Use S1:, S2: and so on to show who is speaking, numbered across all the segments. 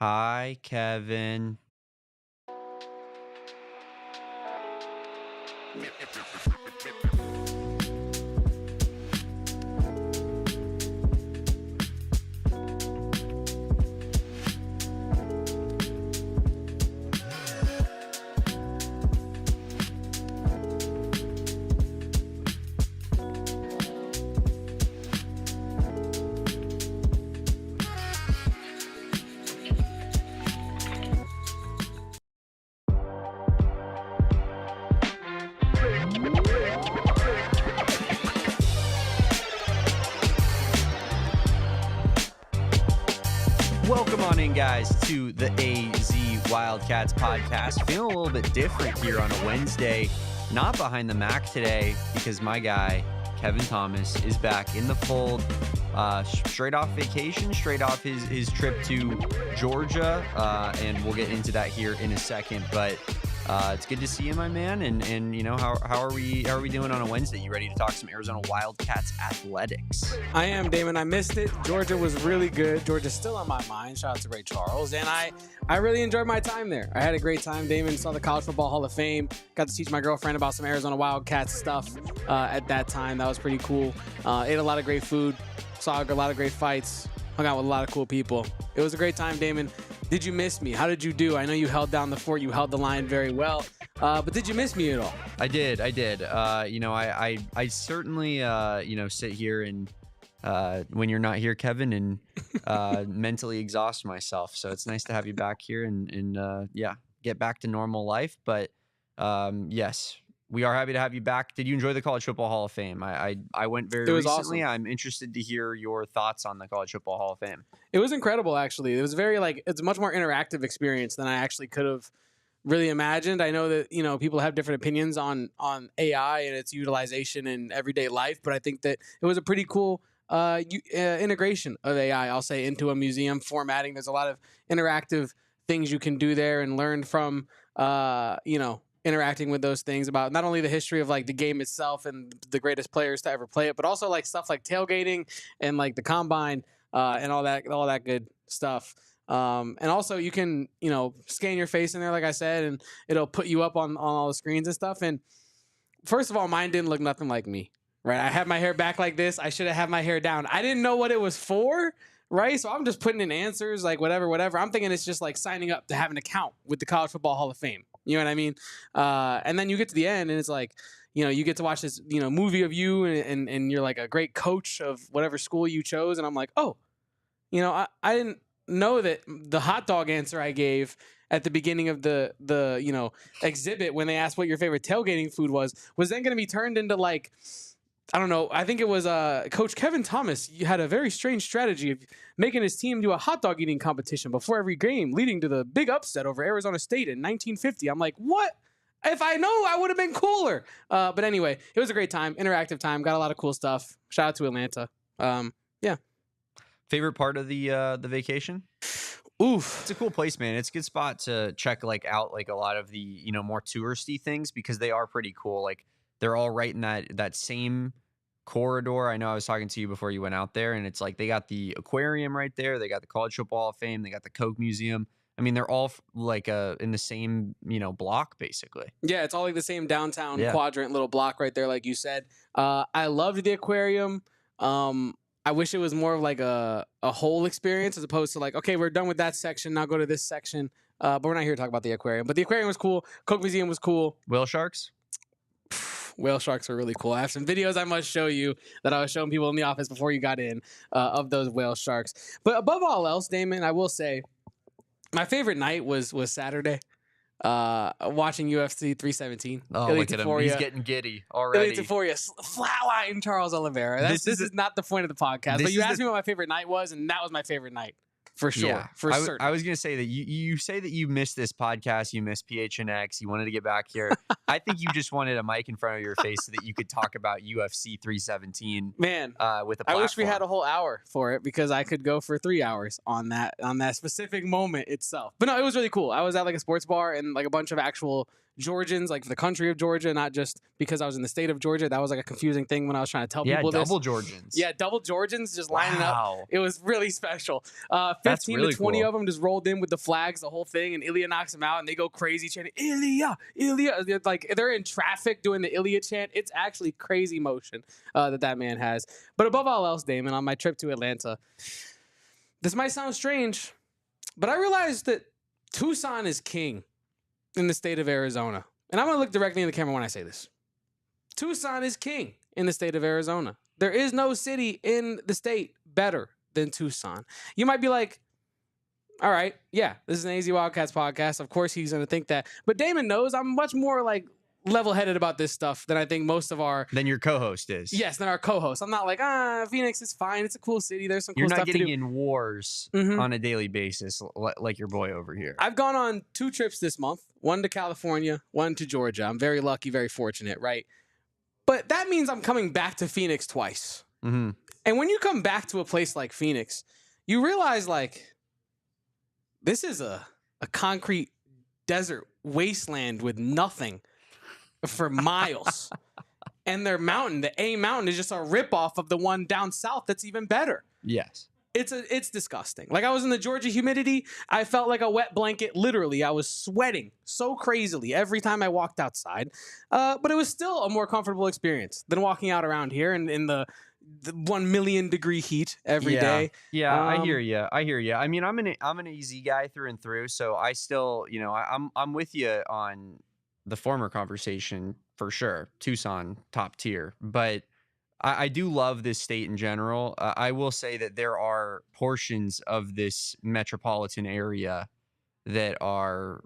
S1: Hi, Kevin. Welcome on in, guys, to the AZ Wildcats podcast. Feeling a little bit different here on a Wednesday. Not behind the Mac today because my guy, Kevin Thomas, is back in the fold. Straight off vacation, straight off his trip to Georgia. And we'll get into that here in a second. But it's good to see you, my man. And you know, how are we doing on a Wednesday? You ready to talk some Arizona Wildcats athletics?
S2: I am, Damon. I missed it. Georgia was really good. Georgia's still on my mind. Shout out to Ray Charles. And I really enjoyed my time there. I had a great time, Damon. Saw the College Football Hall of Fame. Got to teach my girlfriend about some Arizona Wildcats stuff at that time. That was pretty cool. Ate a lot of great food. Saw a lot of great fights. Hung out with a lot of cool people. It was a great time, Damon. Did you miss me? How did you do? I know you held down the fort. You held the line very well. But did you miss me at all?
S1: I did. You know, I certainly, sit here and when you're not here, Kevin, and mentally exhaust myself. So it's nice to have you back here and get back to normal life. But yes, we are happy to have you back. Did you enjoy the College Football Hall of Fame? I went very recently. Awesome. I'm interested to hear your thoughts on the College Football Hall of Fame.
S2: It was incredible, actually. It was it's a much more interactive experience than I actually could have really imagined. I know that, people have different opinions on AI and its utilization in everyday life, but I think that it was a pretty cool integration of AI, I'll say, into a museum formatting. There's a lot of interactive things you can do there and learn from, interacting with those things about not only the history of like the game itself and the greatest players to ever play it, but also like stuff like tailgating and like the combine and all that good stuff. And also you can, scan your face in there, like I said, and it'll put you up on all the screens and stuff. And first of all, mine didn't look nothing like me, right? I had my hair back like this. I should have had my hair down. I didn't know what it was for, right? So I'm just putting in answers like whatever. I'm thinking it's just like signing up to have an account with the College Football Hall of Fame. You know what I mean? And then you get to the end and it's like, you get to watch this, movie of you and you're like a great coach of whatever school you chose. And I'm like, oh, I didn't know that the hot dog answer I gave at the beginning of the exhibit when they asked what your favorite tailgating food was then going to be turned into like, I don't know. I think it was Coach Kevin Thomas. You had a very strange strategy of making his team do a hot dog eating competition before every game, leading to the big upset over Arizona State in 1950. I'm like, what? If I know, I would have been cooler. But anyway, it was a great time, interactive time. Got a lot of cool stuff. Shout out to Atlanta. Yeah.
S1: Favorite part of the vacation?
S2: Oof,
S1: it's a cool place, man. It's a good spot to check out a lot of the more touristy things because they are pretty cool. Like they're all right in that same corridor. I know I was talking to you before you went out there, and it's like they got the aquarium right there. They got the College Football Hall of Fame. They got the Coke Museum. I mean, they're all in the same block basically.
S2: Yeah, it's all like the same downtown quadrant little block right there, like you said. I loved the aquarium. I wish it was more of like a whole experience as opposed to like, okay, we're done with that section. Now go to this section. But we're not here to talk about the aquarium. But the aquarium was cool. Coke Museum was cool.
S1: Whale sharks?
S2: Whale sharks are really cool. I have some videos I must show you that I was showing people in the office before you got in of those whale sharks. But above all else, Damon, I will say my favorite night was Saturday. Watching UFC 317.
S1: Oh, look at him. He's getting giddy already.
S2: Flatline Charles Oliveira. This is not the point of the podcast. But you asked me what my favorite night was, and that was my favorite night. For sure. Yeah, for certain.
S1: I was going to say that you say that you missed this podcast, you missed PHNX, you wanted to get back here. I think you just wanted a mic in front of your face so that you could talk about UFC 317.
S2: Man,
S1: with a platform.
S2: I wish we had a whole hour for it because I could go for 3 hours on that specific moment itself. But no, it was really cool. I was at like a sports bar and like a bunch of actual Georgians, like for the country of Georgia, not just because I was in the state of Georgia. That was like a confusing thing when I was trying to tell people this.
S1: Double Georgians.
S2: Yeah, double Georgians just lining up. It was really special. 15
S1: really
S2: to 20
S1: cool.
S2: of them just rolled in with the flags, the whole thing, and Ilya knocks them out, and they go crazy chanting, Ilya, Ilya. Like, they're in traffic doing the Ilya chant. It's actually crazy motion that man has. But above all else, Damon, on my trip to Atlanta, this might sound strange, but I realized that Tucson is king in the state of Arizona. And I'm going to look directly in the camera when I say this. Tucson is king in the state of Arizona. There is no city in the state better than Tucson. You might be like, all right, yeah, this is an AZ Wildcats podcast. Of course he's going to think that. But Damon knows I'm much more like level-headed about this stuff than I think most of our...
S1: Than your co-host is.
S2: Yes, than our co-host. I'm not like, Phoenix is fine. It's a cool city. There's some cool
S1: You're
S2: stuff to do.
S1: not getting in wars on a daily basis like your boy over here.
S2: I've gone on 2 trips this month. One to California, one to Georgia. I'm very lucky, very fortunate, right? But that means I'm coming back to Phoenix twice.
S1: Mm-hmm.
S2: And when you come back to a place like Phoenix, you realize, like, this is a concrete desert wasteland with nothing for miles. And their mountain, the A mountain, is just a ripoff of the one down south that's even better.
S1: Yes.
S2: It's disgusting. Like, I was in the Georgia humidity. I felt like a wet blanket. Literally, I was sweating so crazily every time I walked outside. But it was still a more comfortable experience than walking out around here in the 1 million degree heat every day.
S1: Yeah, I hear you. I mean, I'm an easy guy through and through, so I still, I'm with you on the former conversation for sure. Tucson, top tier, but I do love this state in general. I will say that there are portions of this metropolitan area that are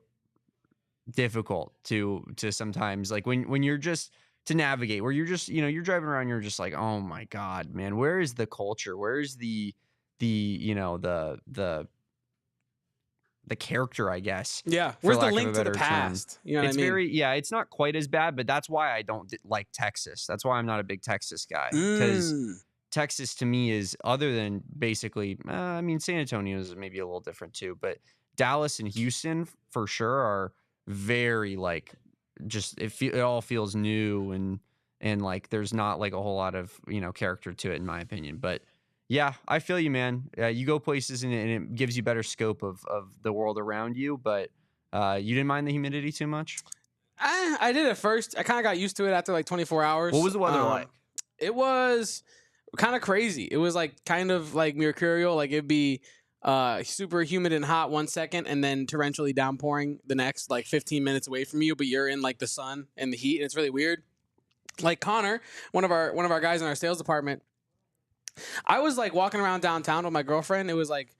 S1: difficult to sometimes, like when you're just to navigate, where you're just, you're driving around, you're just like, oh my God, man, where is the culture? Where is the character, I guess.
S2: Yeah. Where's the link to the past? You know what I mean?
S1: It's not quite as bad, but that's why I don't like Texas. That's why I'm not a big Texas guy. Because Texas to me is, other than basically, San Antonio is maybe a little different too, but Dallas and Houston for sure are very like, just, it all feels new and like there's not like a whole lot of, character to it in my opinion. But yeah, I feel you, man. You go places and it gives you better scope of the world around you, but you didn't mind the humidity too much?
S2: I did at first. I kind of got used to it after like 24 hours.
S1: What was the weather like?
S2: It was kind of crazy. It was like kind of like mercurial. Like it'd be super humid and hot 1 second and then torrentially downpouring the next, like 15 minutes away from you, but you're in like the sun and the heat, and it's really weird. Like Connor, one of our guys in our sales department, I was like walking around downtown with my girlfriend. It was like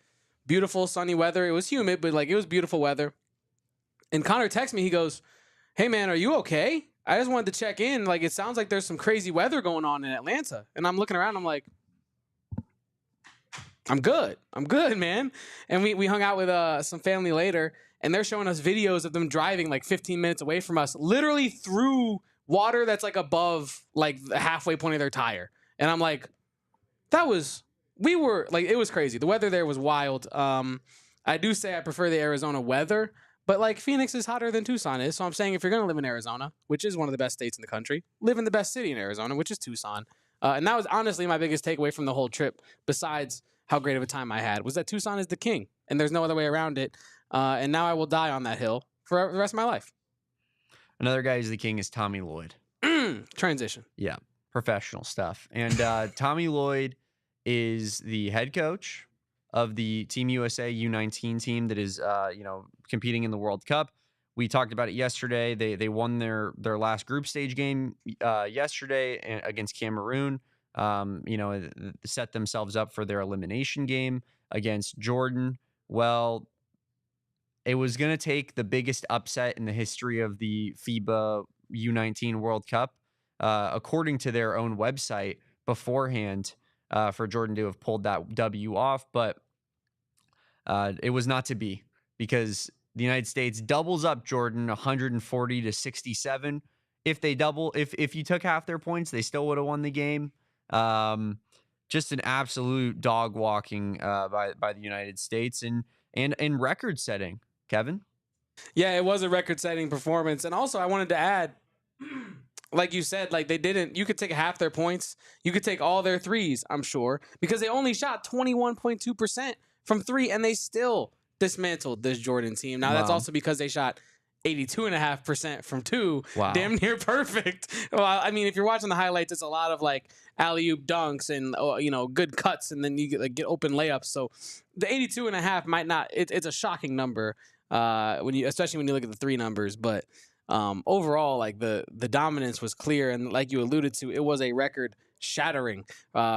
S2: beautiful sunny weather. It was humid, but like it was beautiful weather. And Connor texts me. He goes, "Hey man, are you okay? I just wanted to check in. Like, it sounds like there's some crazy weather going on in Atlanta." And I'm looking around. I'm like, I'm good, man. And we hung out with some family later, and they're showing us videos of them driving like 15 minutes away from us, literally through water that's like above like the halfway point of their tire. And I'm like, it was crazy. The weather there was wild. I do say I prefer the Arizona weather, but like Phoenix is hotter than Tucson is. So I'm saying if you're going to live in Arizona, which is one of the best states in the country, live in the best city in Arizona, which is Tucson. And that was honestly my biggest takeaway from the whole trip, besides how great of a time I had, was that Tucson is the king and there's no other way around it. And now I will die on that hill for the rest of my life.
S1: Another guy who's the king is Tommy Lloyd.
S2: Transition.
S1: Yeah. Professional stuff. And Tommy Lloyd is the head coach of the Team USA U19 team that is, competing in the World Cup. We talked about it yesterday. They won their last group stage game yesterday against Cameroon. Set themselves up for their elimination game against Jordan. Well, it was going to take the biggest upset in the history of the FIBA U19 World Cup, according to their own website beforehand, for Jordan to have pulled that W off. But it was not to be, because the United States doubles up Jordan 140-67. If you took half their points, they still would have won the game. Just an absolute dog walking by the United States and record setting. Kevin?
S2: Yeah, it was a record-setting performance. And also, I wanted to add, like you said, like you could take half their points. You could take all their threes, I'm sure, because they only shot 21.2% from three, and they still dismantled this Jordan team. Now, that's
S1: Wow.
S2: also because they shot 82.5% from two,
S1: Wow.
S2: damn near perfect. Well, I mean, if you're watching the highlights, it's a lot of like alley-oop dunks and good cuts, and then you get open layups. So the 82.5 might not. It's a shocking number especially when you look at the three numbers. But overall, like the dominance was clear, and like you alluded to, it was a record-shattering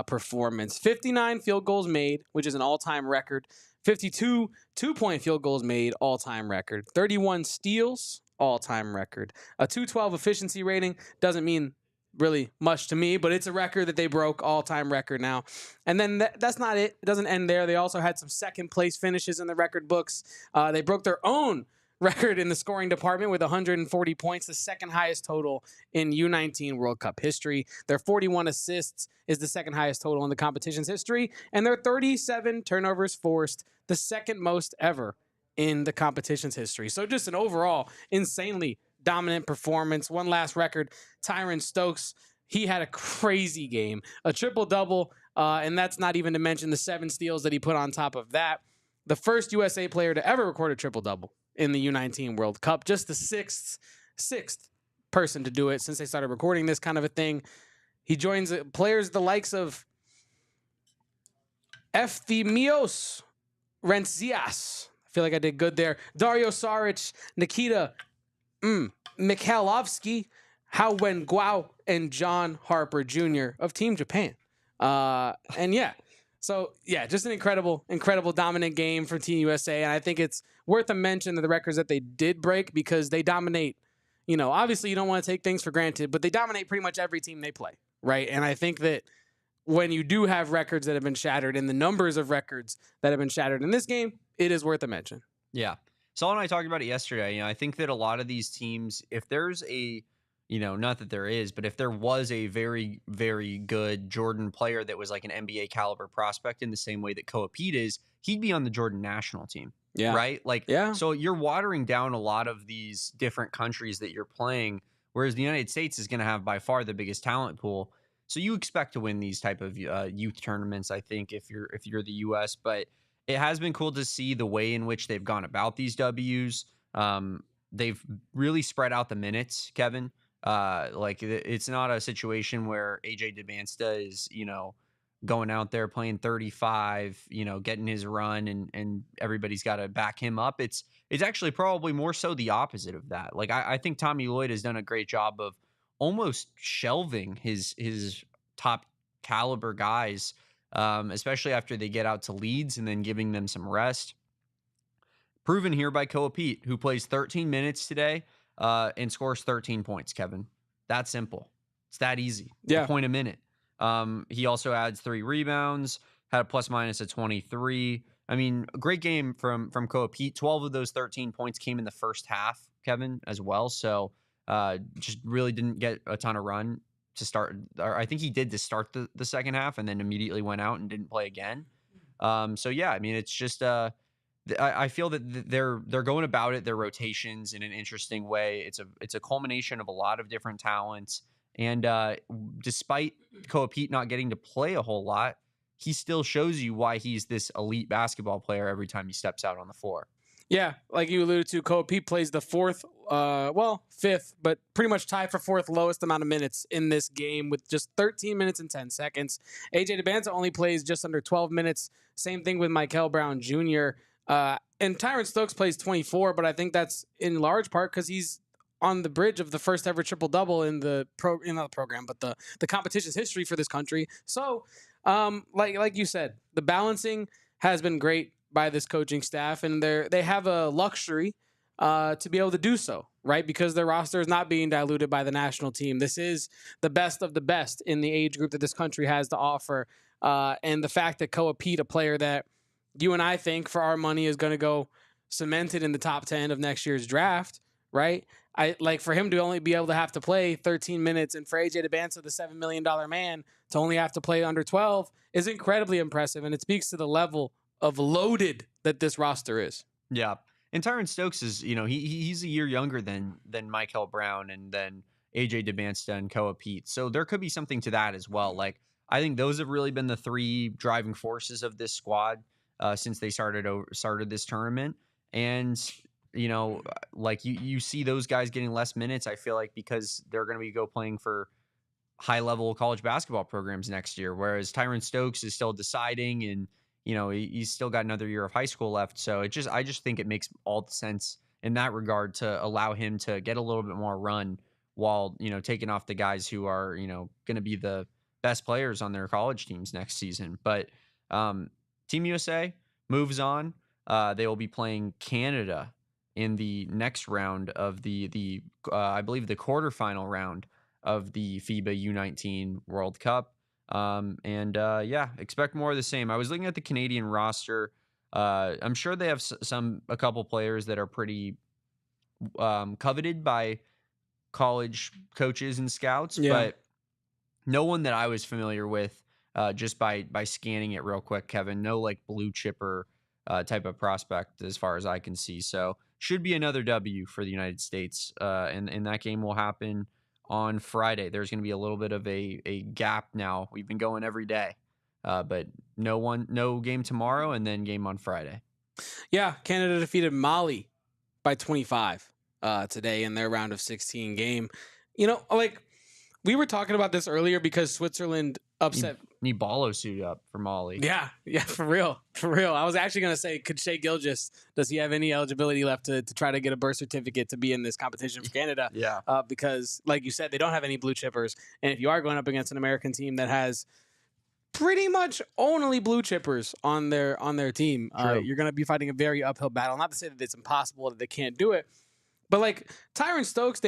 S2: performance. 59 field goals made, which is an all-time record. 52 two-point field goals made, all-time record. 31 steals, all-time record. A 212 efficiency rating doesn't mean really much to me, but it's a record that they broke, all-time record now. And then that's not it. It doesn't end there. They also had some second-place finishes in the record books. They broke their own record in the scoring department with 140 points, the second highest total in U19 World Cup history. Their 41 assists is the second highest total in the competition's history, and their 37 turnovers forced, the second most ever in the competition's history. So just an overall insanely dominant performance. One last record, Tyron Stokes, he had a crazy game, a triple-double, and that's not even to mention the 7 steals that he put on top of that. The first USA player to ever record a triple-double in the U19 World Cup, just the sixth person to do it since they started recording this kind of a thing. He joins players the likes of Efthymios Rentsias. I feel like I did good there. Dario Saric, Nikita Mikhailovsky, Hao Wen Guo, and John Harper Jr. of Team Japan. And yeah, so yeah, just an incredible dominant game for Team USA. And I think it's worth a mention of the records that they did break because they dominate. You know, obviously you don't want to take things for granted, but they dominate pretty much every team they play, right? And I think that when you do have records that have been shattered and the numbers of records that have been shattered in this game, it is worth a mention.
S1: Yeah. Saul and I talked about it yesterday. You know, I think that a lot of these teams, if there's a, not that there is, but if there was a very, very good Jordan player that was like an NBA caliber prospect in the same way that Koa Peat is, he'd be on the Jordan national team.
S2: Yeah.
S1: Right? Like,
S2: yeah.
S1: So you're watering down a lot of these different countries that you're playing, whereas the United States is going to have by far the biggest talent pool. So you expect to win these type of youth tournaments, I think, if you're the U.S., but it has been cool to see the way in which they've gone about these W's. They've really spread out the minutes, Kevin. Like it's not a situation where AJ DeBansta is, going out there playing 35, getting his run and everybody's got to back him up. It's actually probably more so the opposite of that. Like I think Tommy Lloyd has done a great job of almost shelving his top caliber guys, especially after they get out to Leeds and then giving them some rest. Proven here by Koa Peat, who plays 13 minutes today and scores 13 points, Kevin. That simple. It's that easy.
S2: Yeah.
S1: A point a minute. He also adds 3 rebounds, had a plus minus of 23. I mean, a great game from Koa Peat. 12 of those 13 points came in the first half, Kevin, as well. So just really didn't get a ton of run to start. Or I think he did to start the second half and then immediately went out and didn't play again. So yeah, I mean, it's just I feel that they're going about it, their rotations in an interesting way. It's a culmination of a lot of different talents. And despite Koa Peat not getting to play a whole lot, he still shows you why he's this elite basketball player every time he steps out on the floor.
S2: Yeah, like you alluded to, Koa Peat plays the fifth, but pretty much tied for 4th lowest amount of minutes in this game with just 13 minutes and 10 seconds. AJ DeBanza only plays just under 12 minutes. Same thing with Michael Brown Jr. And Tyron Stokes plays 24, but I think that's in large part because he's on the bridge of the first ever triple-double in the program, but the competition's history for this country. So, like you said, the balancing has been great by this coaching staff, and they have a luxury to be able to do so, right? Because their roster is not being diluted by the national team. This is the best of the best in the age group that this country has to offer. And the fact that Koa Peat, a player that you and I think for our money is going to go cemented in the top 10 of next year's draft, right? I like for him to only be able to have to play 13 minutes and for AJ DeBanza, the $7 million man, to only have to play under 12 is incredibly impressive. And it speaks to the level of loaded that this roster is.
S1: Yeah. And Tyron Stokes is, he's a year younger than Michael Brown and then AJ DeBansta and Koa Peat. So there could be something to that as well. Like, I think those have really been the three driving forces of this squad since they started this tournament. And like you see those guys getting less minutes. I feel like because they're going to be playing for high level college basketball programs next year, whereas Tyron Stokes is still deciding, and he's still got another year of high school left. So I just think it makes all the sense in that regard to allow him to get a little bit more run while taking off the guys who are going to be the best players on their college teams next season. But Team USA moves on. They will be playing Canada in the next round of the I believe the quarterfinal round of the FIBA U19 World Cup. Expect more of the same. I was looking at the Canadian roster. I'm sure they have a couple players that are pretty coveted by college coaches and scouts, but no one that I was familiar with just by scanning it real quick, Kevin. No like blue chipper type of prospect as far as I can see. So should be another W for the United States. And that game will happen on Friday. There's going to be a little bit of a gap now. We've been going every day, but no game tomorrow, and then game on Friday.
S2: Yeah, Canada defeated Mali by 25 today in their round of 16 game. Like we were talking about this earlier because Switzerland upset.
S1: Nibalo suit up for Mali.
S2: Yeah, for real. I was actually going to say, could Shea Gilgeous, does he have any eligibility left to try to get a birth certificate to be in this competition for Canada?
S1: Yeah.
S2: Because, like you said, they don't have any blue chippers. And if you are going up against an American team that has pretty much only blue chippers on their team, you're going to be fighting a very uphill battle. Not to say that it's impossible, that they can't do it. But, like, Tyron Stokes,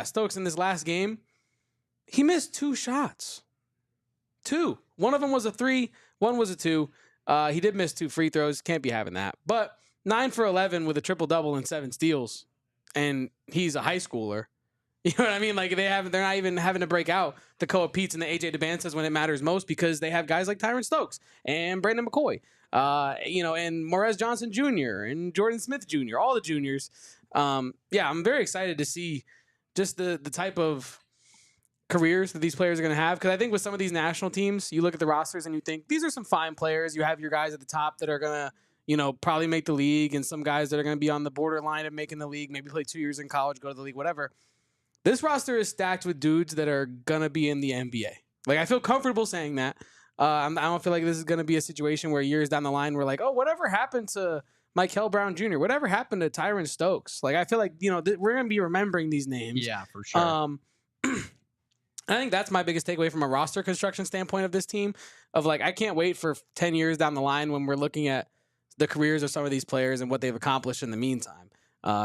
S2: Stokes in this last game, he missed 2 shots. 2. One of them was a 3. One was a 2. He did miss 2 free throws. Can't be having that. But 9 for 11 with a triple-double and 7 steals. And he's a high schooler. You know what I mean? Like they're not even having to break out the Koa Peats and the AJ DeBanstas when it matters most because they have guys like Tyron Stokes and Brandon McCoy. And Morez Johnson Jr. and Jordan Smith Jr. All the juniors. I'm very excited to see just the type of careers that these players are going to have, because I think with some of these national teams, you look at the rosters and you think these are some fine players. You have your guys at the top that are going to probably make the league, and some guys that are going to be on the borderline of making the league, maybe play 2 years in college, go to the league, whatever. This roster is stacked with dudes that are going to be in the NBA. Like, I feel comfortable saying that. I don't feel like this is going to be a situation where years down the line we're like, oh, whatever happened to Michael Brown Jr.? Whatever happened to Tyron Stokes? Like, I feel like, we're going to be remembering these names.
S1: Yeah, for sure.
S2: I think that's my biggest takeaway from a roster construction standpoint of this team, of like, I can't wait for 10 years down the line when we're looking at the careers of some of these players and what they've accomplished in the meantime.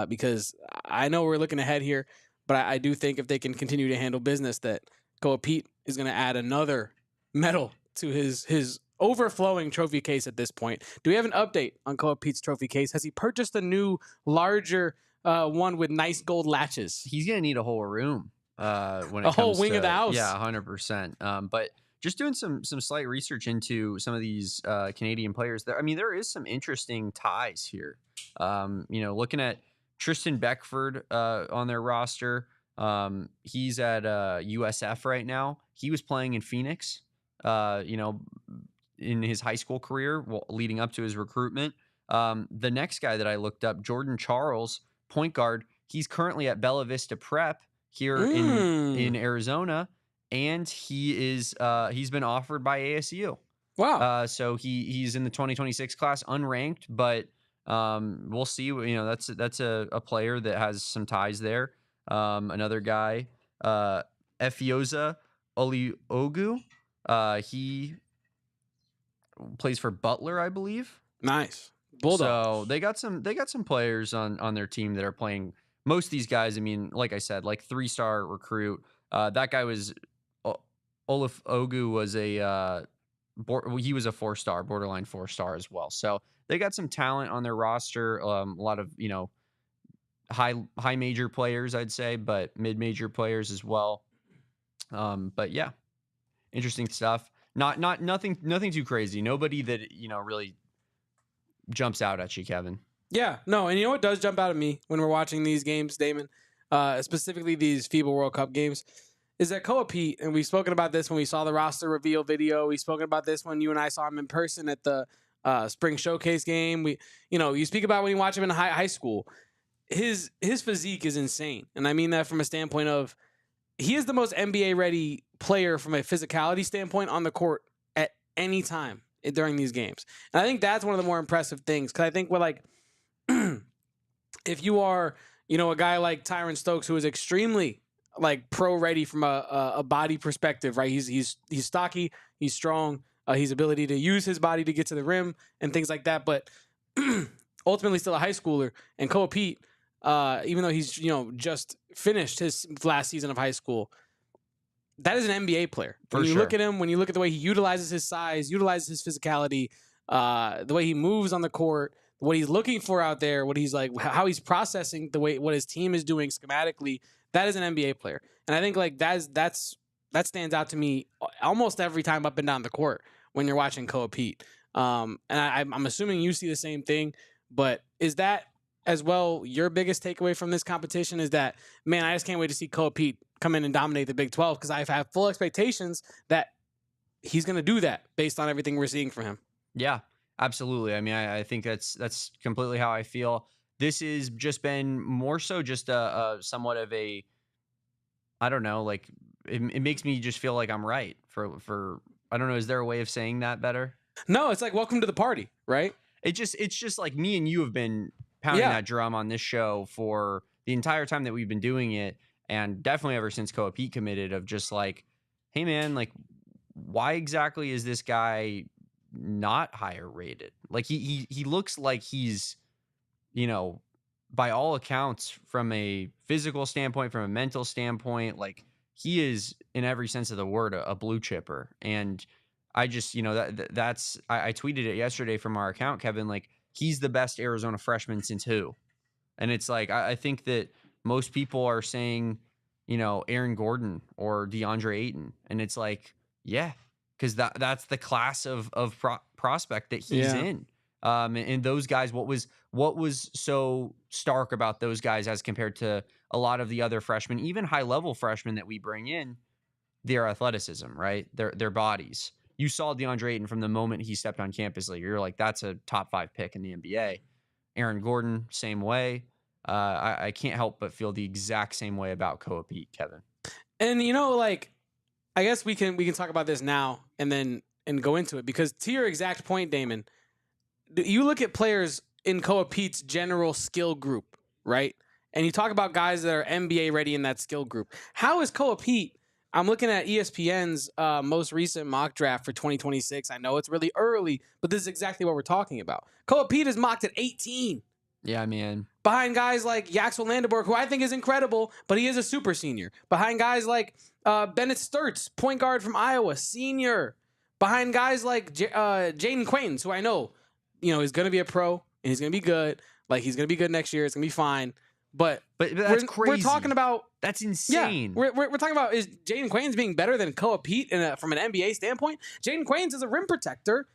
S2: Because I know we're looking ahead here, but I do think if they can continue to handle business, that Koa Peat is going to add another medal to his overflowing trophy case at this point. Do we have an update on Koa Peat's trophy case? Has he purchased a new, larger one with nice gold latches?
S1: He's going to need a whole room. When it
S2: a whole
S1: comes
S2: wing
S1: to,
S2: of the house.
S1: Yeah, 100%. But just doing some slight research into some of these Canadian players, there is some interesting ties here. Looking at Tristan Beckford on their roster, he's at USF right now. He was playing in Phoenix, in his high school career, leading up to his recruitment. The next guy that I looked up, Jordan Charles, point guard, he's currently at Bella Vista Prep here in Arizona, and he's been offered by ASU.
S2: Wow.
S1: So he's in the 2026 class, unranked, but we'll see. That's a player that has some ties there. Another guy, Efioza Oliogu, he plays for Butler, I believe.
S2: Nice. Bulldogs.
S1: So they got some players on their team that are playing. Most of these guys, like I said, like 3-star recruit. That guy was Olaf Ogu was he was a 4-star, borderline 4-star as well. So they got some talent on their roster. A lot of high major players, I'd say, but mid major players as well. But yeah, interesting stuff. Nothing too crazy. Nobody that really jumps out at you, Kevin.
S2: Yeah, no, and you know what does jump out at me when we're watching these games, Damon, specifically these FIBA World Cup games, is that Koa Peat, and we've spoken about this when we saw the roster reveal video. We've spoken about this when you and I saw him in person at the spring showcase game. You speak about when you watch him in high school. His physique is insane, and I mean that from a standpoint of he is the most NBA ready player from a physicality standpoint on the court at any time during these games, and I think that's one of the more impressive things because I think we're like. If you are, a guy like Tyron Stokes, who is extremely like pro ready from a body perspective, right? He's stocky, he's strong, his ability to use his body to get to the rim and things like that. But ultimately, still a high schooler. And Koa Peat, even though he's just finished his last season of high school, that is an NBA player. When you look at him, when you look at the way he utilizes his size, utilizes his physicality, the way he moves on the court. What he's looking for out there, what he's like, how he's processing what his team is doing schematically, that is an NBA player. And I think like that stands out to me almost every time up and down the court when you're watching Koa Peat. And I'm assuming you see the same thing, but is that as well your biggest takeaway from this competition? Is that, man, I just can't wait to see Koa Peat come in and dominate the Big 12 because I have full expectations that he's going to do that based on everything we're seeing from him.
S1: Yeah. Absolutely. I mean, I think that's completely how I feel. This has just been more so just a somewhat of a, I don't know, like it makes me just feel like I'm right for I don't know. Is there a way of saying that better?
S2: No, it's like welcome to the party, right?
S1: It's just like me and you have been pounding that drum on this show for the entire time that we've been doing it, and definitely ever since Koa Peat committed. Of just like, hey man, like why exactly is this guy not higher rated? Like he looks like he's, by all accounts, from a physical standpoint, from a mental standpoint, like he is in every sense of the word a blue chipper. And I just, that's I tweeted it yesterday from our account, Kevin, like he's the best Arizona freshman since who? And it's like I think that most people are saying, Aaron Gordon or DeAndre Ayton, and it's like, yeah, because that's the class of prospect that he's in. And those guys, what was so stark about those guys as compared to a lot of the other freshmen, even high level freshmen that we bring in, their athleticism, right? Their bodies. You saw DeAndre Ayton from the moment he stepped on campus. Like you're like, that's a top 5 pick in the NBA. Aaron Gordon, same way. I can't help but feel the exact same way about Koa Peat, Kevin.
S2: And I guess we can talk about this now and go into it, because to your exact point, Damon, you look at players in Koa Peat's general skill group, right? And you talk about guys that are NBA ready in that skill group. How is Koa Peat? I'm looking at ESPN's most recent mock draft for 2026. I know it's really early, but this is exactly what we're talking about. Koa Peat is mocked at 18.
S1: Yeah, man.
S2: Behind guys like Yaxel Landenborg, who I think is incredible, but he is a super senior. Behind guys like Bennett Sturtz, point guard from Iowa, senior. Behind guys like Jaden Quaintance, who I know, is going to be a pro and he's going to be good. Like he's going to be good next year. It's going to be fine. But
S1: that's crazy.
S2: We're talking about
S1: that's insane.
S2: Yeah, we're talking about, is Jaden Quaintance being better than Koa Peat from an NBA standpoint? Jaden Quaintance is a rim protector.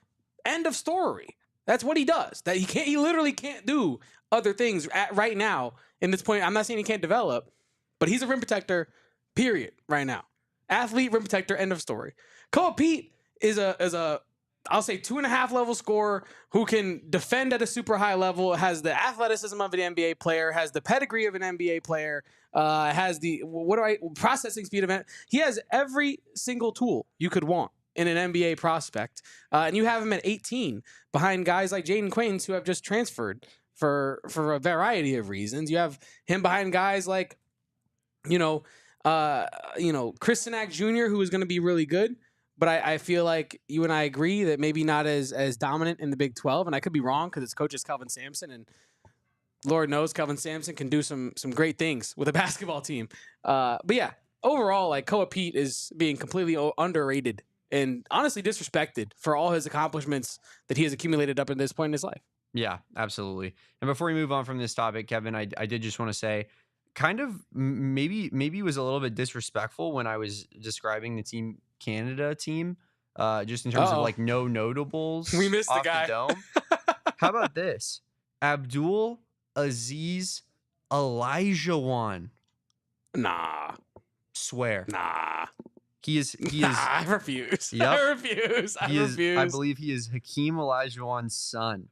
S2: End of story. That's what he does. That he literally can't do other things right now in this point. I'm not saying he can't develop, but he's a rim protector, period, right now. Athlete, rim protector, end of story. Koa Peat is a I'll say 2.5 level scorer who can defend at a super high level, has the athleticism of an NBA player, has the pedigree of an NBA player, has the processing speed of it. He has every single tool you could want in an NBA prospect. And you have him at 18 behind guys like Jaden Quaintance, who have just transferred for a variety of reasons. You have him behind guys like, Chris Sinak Jr., who is going to be really good. But I feel like you and I agree that maybe not as dominant in the Big 12. And I could be wrong because it's coach is Kelvin Sampson. And Lord knows Kelvin Sampson can do some great things with a basketball team. But yeah, overall, like Koa Peat is being completely underrated and honestly disrespected for all his accomplishments that he has accumulated up in this point in his life.
S1: Yeah, absolutely. And before we move on from this topic, Kevin, I did just want to say, kind of maybe it was a little bit disrespectful when I was describing the Team Canada team, just in terms of like no notables.
S2: We missed
S1: off
S2: the guy.
S1: The dome. How about this? Abdul Aziz Elijahwan.
S2: Nah.
S1: Swear.
S2: Nah.
S1: He is.
S2: I refuse.
S1: Yep.
S2: I refuse. I refuse.
S1: I believe he is Hakeem Olajuwon's son.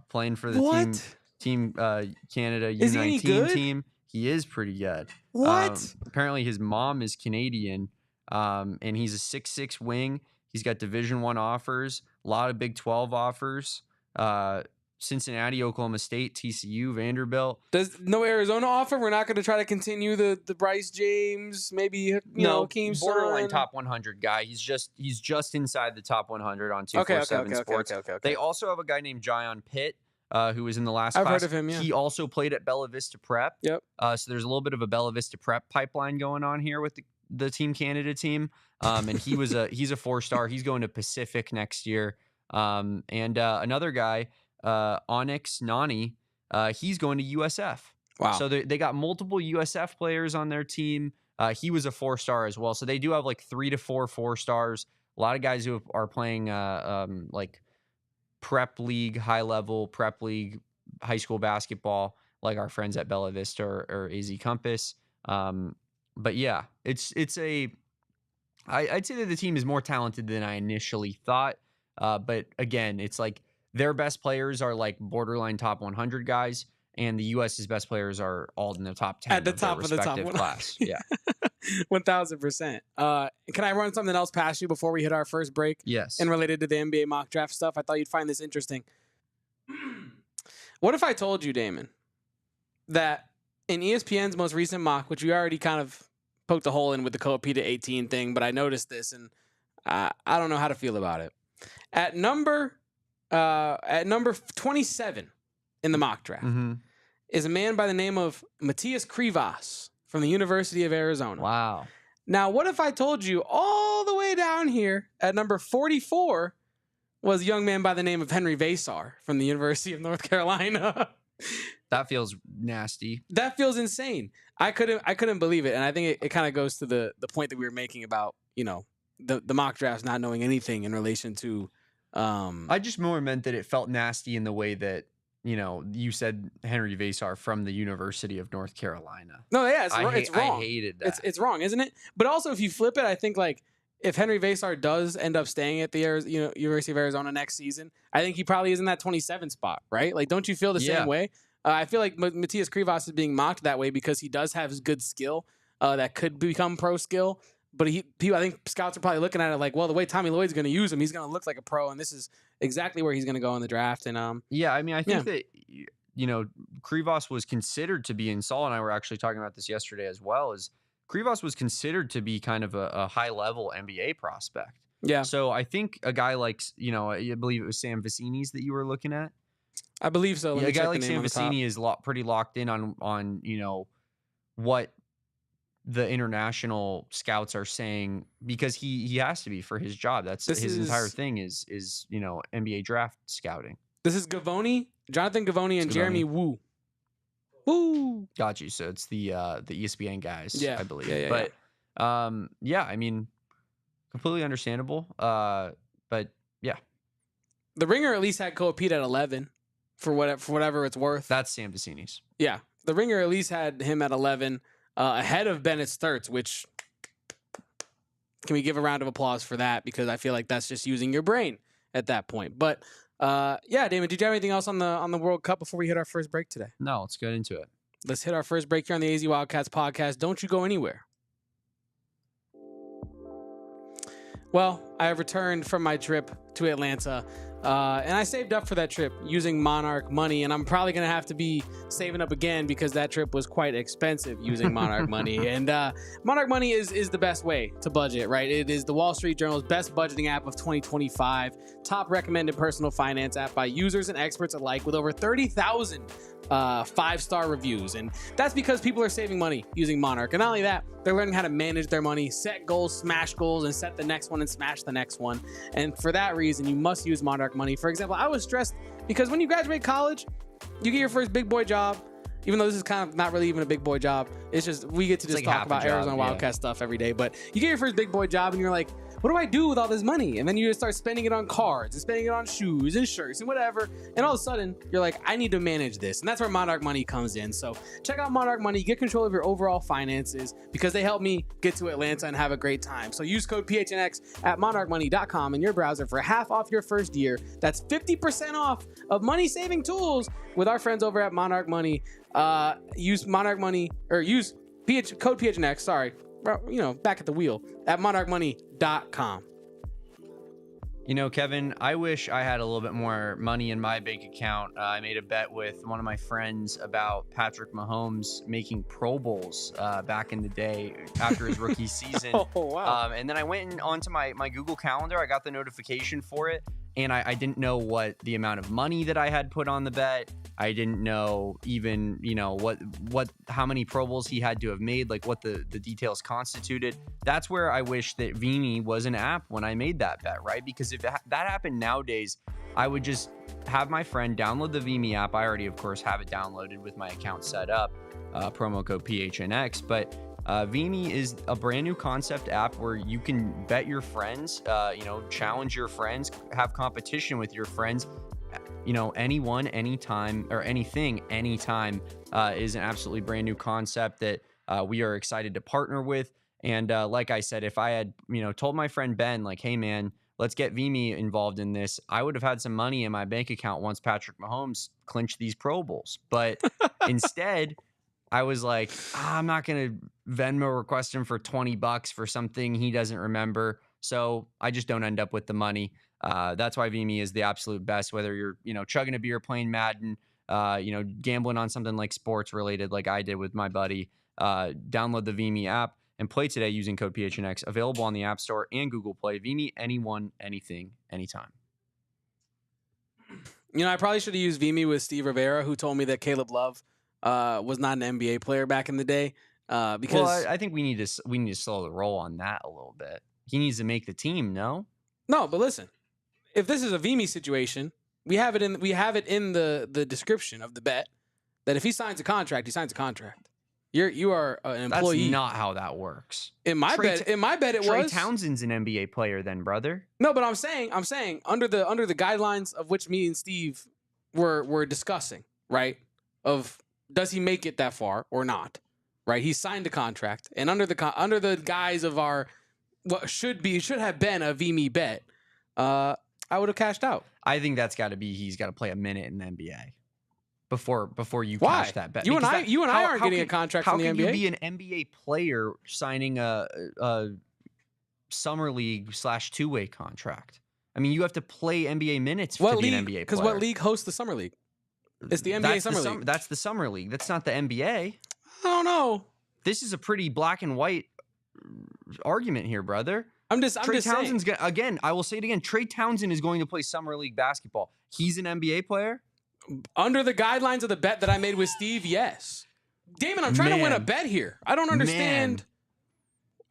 S1: Playing for the team Canada
S2: Is he any
S1: U19
S2: good?
S1: team. He is pretty good.
S2: What?
S1: Apparently his mom is Canadian. And he's a 6'6" wing. He's got Division I offers, a lot of Big 12 offers. Cincinnati, Oklahoma State, TCU, Vanderbilt.
S2: Does no Arizona offer? We're not going to try to continue the Bryce James, maybe Hakeem
S1: borderline
S2: son?
S1: top 100 guy. He's just inside the top 100 on 247 Sports.
S2: Okay.
S1: They also have a guy named Jayon Pitt, who was in the last
S2: I've
S1: class.
S2: heard of him, yeah.
S1: He also played at Bella Vista Prep.
S2: Yep.
S1: So there's a little bit of a Bella Vista Prep pipeline going on here with the Team Canada team. And he's a 4-star. He's going to Pacific next year. And another guy, Onyx Nani, he's going to USF.
S2: Wow.
S1: So they got multiple USF players on their team. He was a 4-star as well. So they do have like 3 to 4 4-stars. A lot of guys who are playing like prep league, high level prep league, high school basketball, like our friends at Bella Vista or AZ Compass. But yeah, I'd say that the team is more talented than I initially thought. But again, it's like their best players are like borderline top 100 guys, and the U.S.'s best players are all in the top 10
S2: at the top of the top
S1: class. Yeah,
S2: 1,000%. Can I run something else past you before we hit our first break?
S1: yes.
S2: And related to the NBA mock draft stuff, I thought you'd find this interesting. What if I told you, Damon, that in ESPN's most recent mock, which we already kind of poked a hole in with the Koa Peat 18 thing, but I noticed this and I don't know how to feel about it. At number 27 in the mock draft is a man by the name of Matías Krivas from the University of Arizona.
S1: Wow.
S2: Now, what if I told you all the way down here at number 44 was a young man by the name of Henry Vasar from the University of North Carolina?
S1: That feels nasty.
S2: That feels insane. I couldn't believe it, and I think it kind of goes to the point that we were making about the mock drafts not knowing anything in relation to.
S1: I just more meant that it felt nasty in the way that you said Henry Vasar from the University of North Carolina.
S2: No, yeah, it's wrong.
S1: I hated that.
S2: It's wrong, isn't it? But also, if you flip it, I think like if Henry Vasar does end up staying at the University of Arizona next season, I think he probably is in that 27 spot, right? Like, don't you feel the same way? I feel like Matías Krivas is being mocked that way because he does have his good skill that could become pro skill. But I think scouts are probably looking at it like, well, the way Tommy Lloyd's going to use him, he's going to look like a pro, and this is exactly where he's going to go in the draft. And
S1: I mean, I think that Krivas was considered to be, and Saul and I were actually talking about this yesterday as well, is Krivas was considered to be kind of a high level NBA prospect.
S2: Yeah.
S1: So I think a guy like I believe it was Sam Vecini's that you were looking at.
S2: I believe so.
S1: A guy like Sam Vecini is pretty locked in on what the international scouts are saying, because he has to be for his job. That's his entire thing is NBA draft scouting.
S2: This is Jonathan Gavoni and Jeremy Wu. Woo!
S1: Got you. So it's the ESPN guys, I believe.
S2: Yeah.
S1: But I mean, completely understandable. But yeah,
S2: the Ringer at least had Koa Peat at 11 for whatever it's worth.
S1: That's Sam Vecini's.
S2: Yeah, the Ringer at least had him at 11. Ahead of Bennett Sturts, which can we give a round of applause for that, because I feel like that's just using your brain at that point. But Damon, did you have anything else on the World Cup before we hit our first break today?
S1: No, let's get into it.
S2: Let's hit our first break here on the AZ Wildcats podcast. Don't you go anywhere. Well, I have returned from my trip to Atlanta, and I saved up for that trip using Monarch money, and I'm probably going to have to be saving up again because that trip was quite expensive using Monarch money. And Monarch money is the best way to budget, right? It is the Wall Street Journal's best budgeting app of 2025, top recommended personal finance app by users and experts alike, with over 30,000 5-star reviews. And that's because people are saving money using Monarch. And not only that, they're learning how to manage their money, set goals, smash goals, and set the next one and smash the next one. And for that reason, you must use Monarch money. For example, I was stressed because when you graduate college, you get your first big boy job. Even though this is kind of not really even a big boy job, it's just we get to just talk about Arizona Wildcat stuff every day. But you get your first big boy job and you're like, what do I do with all this money? And then you just start spending it on cards and spending it on shoes and shirts and whatever. And all of a sudden, you're like, I need to manage this. And that's where Monarch Money comes in. So check out Monarch Money, get control of your overall finances, because they help me get to Atlanta and have a great time. So use code PHNX at monarchmoney.com in your browser for half off your first year. That's 50% off of money saving tools with our friends over at Monarch Money. Use Monarch Money, or use code PHNX, sorry, back at the wheel at monarchmoney.com.
S1: You know, Kevin, I wish I had a little bit more money in my bank account. I made a bet with one of my friends about Patrick Mahomes making Pro Bowls back in the day after his rookie season.
S2: Oh, wow.
S1: And then I went onto my Google Calendar. I got the notification for it, and I didn't know what the amount of money that I had put on the bet. I didn't know even, how many Pro Bowls he had to have made, like what the details constituted. That's where I wish that Vimy was an app when I made that bet, right? Because if that happened nowadays, I would just have my friend download the Vimy app. I already, of course, have it downloaded with my account set up, promo code PHNX. But Vimy is a brand new concept app where you can bet your friends, challenge your friends, have competition with your friends. Anyone, anytime, or anything, anytime is an absolutely brand new concept that we are excited to partner with. And like I said, if I had, told my friend Ben, like, hey, man, let's get Vimy involved in this, I would have had some money in my bank account once Patrick Mahomes clinched these Pro Bowls. But instead, I was like, I'm not going to Venmo request him for $20 for something he doesn't remember. So I just don't end up with the money. That's why Vimy is the absolute best, whether you're, chugging a beer, playing Madden, gambling on something like sports related, like I did with my buddy. Download the Vimy app and play today using code PHNX, available on the App Store and Google Play. Vimy, anyone, anything, anytime.
S2: I probably should have used Vimy with Steve Rivera, who told me that Caleb Love was not an NBA player back in the day. Because
S1: I think we need to slow the roll on that a little bit. He needs to make the team, no?
S2: No, but listen, if this is a Vimy situation, we have it in the description of the bet that if he signs a contract, he signs a contract. You are an employee.
S1: That's not how that works.
S2: In my bet, it
S1: Trey
S2: was.
S1: Townsend's an NBA player, then, brother.
S2: No, but I'm saying under the guidelines of which me and Steve were discussing, right? Of does he make it that far or not? Right? He signed a contract, and under the guise of our what should have been a Vimy bet, I would have cashed out. I
S1: think that's got to be he's got to play a minute in the NBA before you
S2: Why?
S1: Cash that bet.
S2: You and I aren't getting a contract from the NBA.
S1: How can you be an NBA player signing a summer league / two-way contract? I mean, you have to play NBA minutes to be an NBA player.
S2: Because what league hosts the summer league? It's the NBA summer league.
S1: That's the summer league. That's not the NBA.
S2: I don't know.
S1: This is a pretty black and white argument here, brother. Trey Townsend's
S2: saying.
S1: Again, I will say it again. Trey Townsend is going to play summer league basketball. He's an NBA player.
S2: Under the guidelines of the bet that I made with Steve, yes. Damon, I'm trying to win a bet here. I don't understand.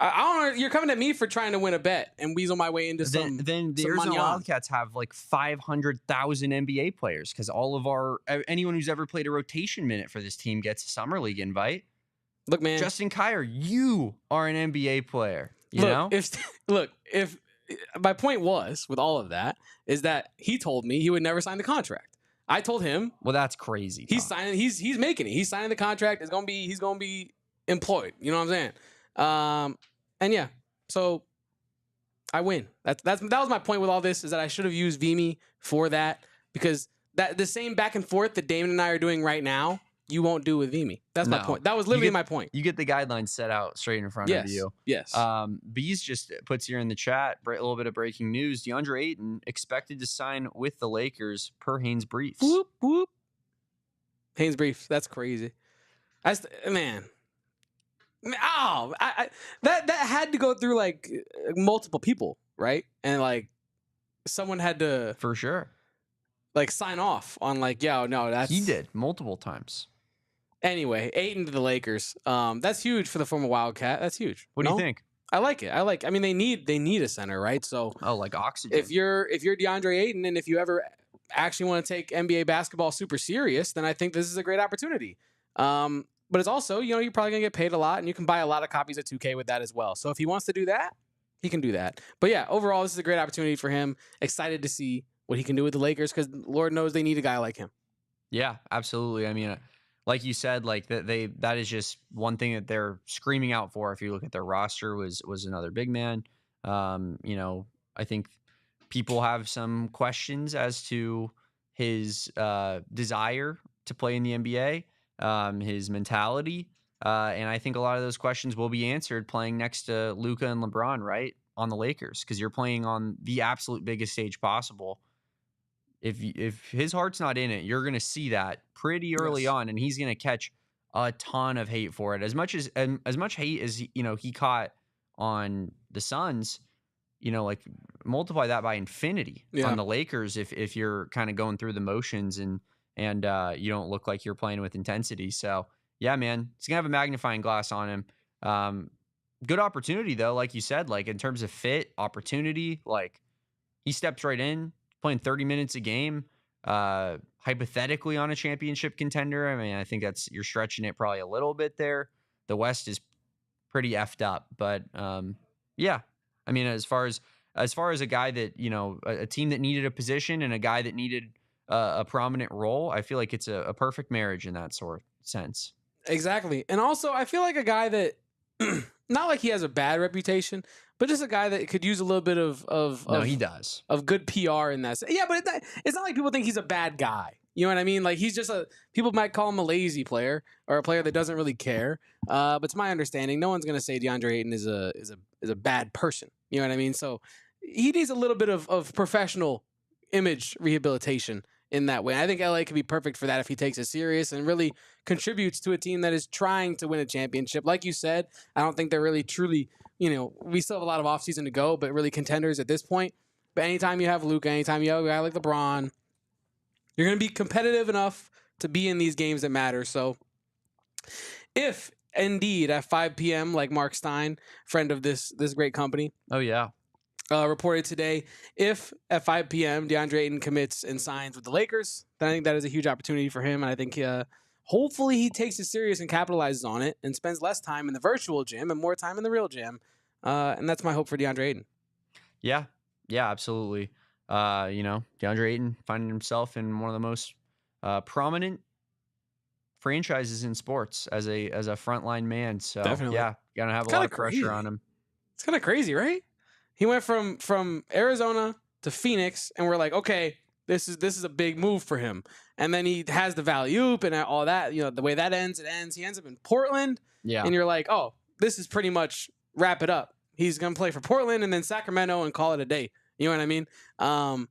S2: I don't. You're coming at me for trying to win a bet and weasel my way into some.
S1: Then the Arizona Wildcats have like 500,000 NBA players because anyone who's ever played a rotation minute for this team gets a summer league invite.
S2: Look, man,
S1: Justin Kier, you are an NBA player.
S2: If my point was with all of that is that he told me he would never sign the contract. I told him,
S1: well, that's crazy.
S2: He's signing. He's making it. He's signing the contract. He's gonna be employed. You know what I'm saying? And yeah, so I win. That was my point with all this, is that I should have used Vimy for that, because the same back and forth that Damon and I are doing right now, you won't do with Vimy. That's my point. That was literally my point.
S1: You get the guidelines set out straight in front of you.
S2: Yes.
S1: Bees just puts here in the chat a little bit of breaking news. DeAndre Ayton expected to sign with the Lakers per Haynes Briefs.
S2: Whoop, whoop. Haynes Briefs. That's crazy. Man. Oh, that had to go through like multiple people, right? And like someone had to,
S1: for sure,
S2: like sign off on like, yeah, no, that's,
S1: he did multiple times.
S2: Anyway, Ayton to the Lakers. That's huge for the former Wildcat. That's huge.
S1: What do you think?
S2: I like it. I mean, they need a center, right? So
S1: like oxygen.
S2: If you're DeAndre Ayton, and if you ever actually want to take NBA basketball super serious, then I think this is a great opportunity. But it's also, you're probably gonna get paid a lot, and you can buy a lot of copies of 2K with that as well. So if he wants to do that, He can do that. But yeah, overall, this is a great opportunity for him. Excited to see what he can do with the Lakers because Lord knows they need a guy like him.
S1: Yeah, absolutely. I mean, like you said, like that is just one thing that they're screaming out for. If you look at their roster, was another big man. You know, I think people have some questions as to his desire to play in the NBA, his mentality, and I think a lot of those questions will be answered playing next to Luka and LeBron, right, on the Lakers, because you're playing on the absolute biggest stage possible. If his heart's not in it, you're going to see that pretty early on, and he's going to catch a ton of hate for it. As much hate as he caught on the Suns, like multiply that by infinity on the Lakers. If you're kind of going through the motions and you don't look like you're playing with intensity. So yeah, man, it's gonna have a magnifying glass on him. Good opportunity though, like you said, like in terms of fit opportunity, like he steps right in. Playing 30 minutes a game, hypothetically on a championship contender. I mean, I think you're stretching it probably a little bit there. The West is pretty effed up, but yeah. I mean, as far as a guy that a team that needed a position and a guy that needed a prominent role, I feel like it's a perfect marriage in that sort of sense.
S2: Exactly, and also I feel like a guy that not like he has a bad reputation, but just a guy that could use a little bit
S1: he does
S2: of good PR in that. Yeah, but it's not like people think he's a bad guy. You know what I mean? Like he's just people might call him a lazy player or a player that doesn't really care. But to my understanding, no one's gonna say DeAndre Ayton is a bad person. You know what I mean? So he needs a little bit of professional image rehabilitation in that way. I think LA could be perfect for that if he takes it serious and really contributes to a team that is trying to win a championship. Like you said, I don't think they're really truly, we still have a lot of offseason to go, but really contenders at this point. But anytime you have Luka, anytime you have a guy like LeBron, you're going to be competitive enough to be in these games that matter. So if indeed at 5 p.m., like Mark Stein, friend of this great company.
S1: Oh, yeah.
S2: Reported today, if at 5 p.m. DeAndre Ayton commits and signs with the Lakers, then I think that is a huge opportunity for him. And I think hopefully he takes it serious and capitalizes on it and spends less time in the virtual gym and more time in the real gym. And that's my hope for DeAndre Ayton.
S1: Yeah, absolutely. DeAndre Ayton finding himself in one of the most prominent franchises in sports as a frontline man. So
S2: definitely.
S1: Yeah, gonna have a lot of pressure on him.
S2: It's kind of crazy, right? He went from Arizona to Phoenix, and we're like, okay, this is a big move for him. And then he has the alley-oop and all that. The way that ends, it ends. He ends up in Portland. Yeah. And you're like, oh, this is pretty much wrap it up. He's gonna play for Portland and then Sacramento and call it a day. You know what I mean? And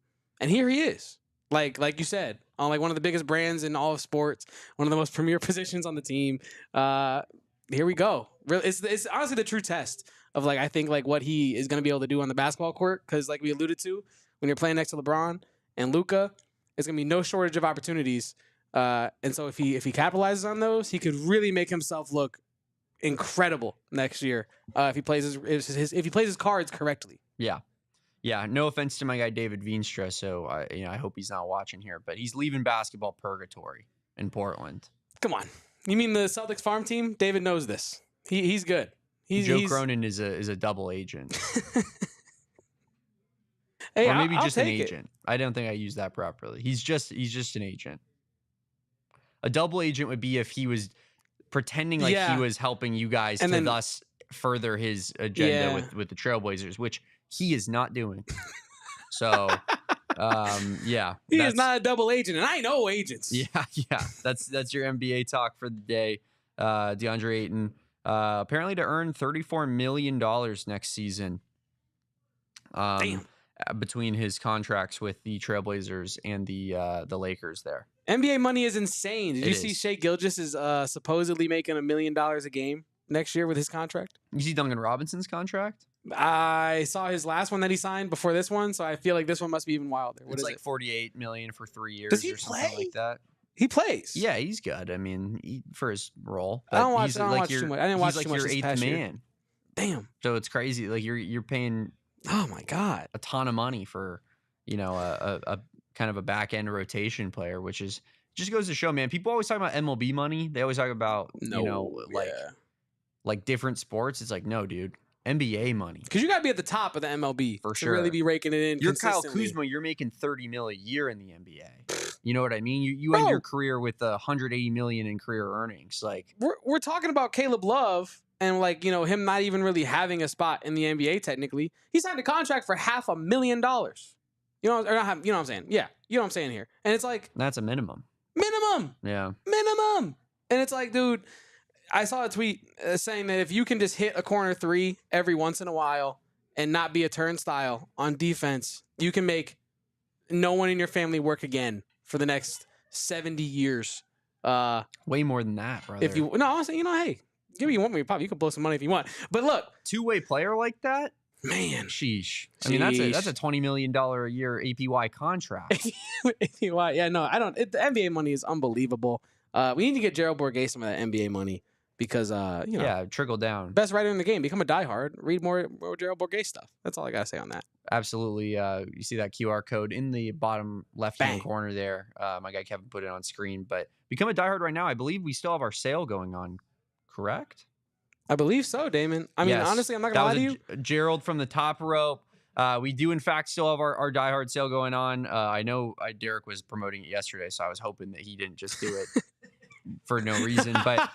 S2: here he is, like you said, on like one of the biggest brands in all of sports, one of the most premier positions on the team. Here we go. It's honestly the true test of I think what he is going to be able to do on the basketball court, because like we alluded to, when you're playing next to LeBron and Luka, it's going to be no shortage of opportunities. And so if he capitalizes on those, he could really make himself look incredible next year if he plays his cards correctly.
S1: Yeah. No offense to my guy David Veenstra, so I hope he's not watching here, but he's leaving basketball purgatory in Portland.
S2: Come on, you mean the Celtics farm team? David knows this. He's good.
S1: Joe Cronin is a double agent.
S2: Hey,
S1: or maybe
S2: I'll
S1: just an
S2: take
S1: agent. I don't think I used that properly. He's just an agent. A double agent would be if he was pretending like he was helping you guys and thus further his agenda with the Trailblazers, which he is not doing. So,
S2: he is not a double agent, and I know agents.
S1: Yeah. That's your NBA talk for the day. DeAndre Ayton. Apparently to earn $34 million next season.
S2: Damn.
S1: Between his contracts with the Trailblazers and the Lakers there.
S2: NBA money is insane. Did you see Shai Gilgeous is supposedly making $1 million a game next year with his contract?
S1: You see Duncan Robinson's contract?
S2: I saw his last one that he signed before this one, so I feel like this one must be even wilder.
S1: It's like $48 million for 3 years.
S2: Does he
S1: or
S2: play?
S1: Something like that.
S2: He plays.
S1: Yeah, he's good. I mean, for his role.
S2: I don't watch too much. I didn't watch too much.
S1: He's like your eighth man.
S2: Damn.
S1: So it's crazy. Like you're paying.
S2: Oh my god.
S1: A ton of money for a kind of a back end rotation player, which is just goes to show, man. People always talk about MLB money. They always talk about like different sports. It's like, no, dude. NBA money.
S2: Because you got to be at the top of the MLB
S1: For
S2: to
S1: sure.
S2: really be raking it in.
S1: You're Kyle
S2: consistently.
S1: Kuzma. You're making $30 million a year in the NBA. You know what I mean? You
S2: Bro.
S1: end your career with $180 million in career earnings. Like,
S2: We're talking about Caleb Love and like, you know, him not even really having a spot in the NBA technically. He signed a contract for $500,000. You know, or not, you know what I'm saying? Yeah, you know what I'm saying here. And it's like
S1: that's a minimum. Yeah.
S2: Minimum. And it's like, dude, I saw a tweet saying that if you can just hit a corner three every once in a while and not be a turnstile on defense, you can make no one in your family work again for the next 70 years.
S1: Way more than that, brother.
S2: If you I'm saying, you know, hey, give me one, pop. You can blow some money if you want. But look,
S1: two-way player like that,
S2: man,
S1: sheesh. I mean, that's a $20 million a year APY contract.
S2: APY, yeah, no, I don't. The NBA money is unbelievable. We need to get Gerald Bourguet some of that NBA money because, you know,
S1: yeah, trickle down.
S2: Best writer in the game. Become a diehard. Read more Gerald Bourguet stuff. That's all I gotta say on that.
S1: Absolutely. You see that QR code in the bottom left-hand corner there. My guy Kevin put it on screen. But become a diehard right now. I believe we still have our sale going on. Correct?
S2: I believe so, Damon. I mean, honestly, I'm not gonna lie to you.
S1: Gerald from the top rope. We do, in fact, still have our diehard sale going on. I know Derek was promoting it yesterday, so I was hoping that he didn't just do it for no reason. But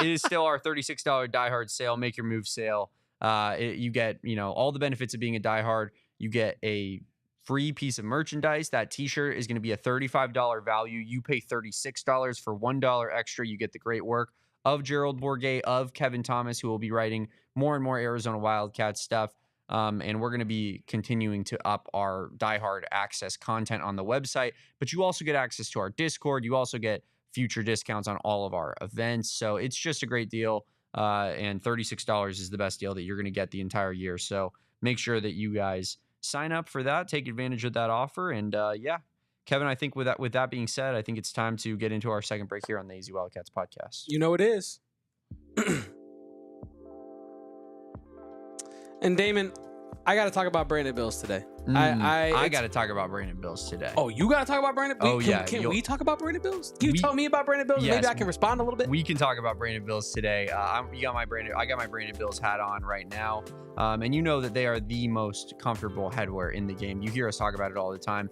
S1: it is still our $36 diehard sale. Make your move sale. You get, you know, all the benefits of being a diehard. You get a free piece of merchandise. That t-shirt is going to be a $35 value. You pay $36 for $1 extra. You get the great work of Gerald Bourguet, of Kevin Thomas, who will be writing more and more Arizona Wildcats stuff. And we're going to be continuing to up our diehard access content on the website. But you also get access to our Discord. You also get future discounts on all of our events. So it's just a great deal. And $36 is the best deal that you're going to get the entire year. So make sure that you guys sign up for that, take advantage of that offer. And yeah, Kevin, I think with that being said, I think it's time to get into our second break here on the AZ Wildcats podcast.
S2: You know it is. And Damon, I got to talk about Brandon Bills today.
S1: I got to talk about Brandon Bills today.
S2: Oh, you got to talk about Brandon Bills?
S1: Yeah.
S2: Can we talk about Brandon Bills? Can you tell me about Brandon Bills? Yes, maybe I can respond a little bit.
S1: We can talk about Brandon Bills today. I got my Brandon Bills hat on right now. And you know that they are the most comfortable headwear in the game. You hear us talk about it all the time.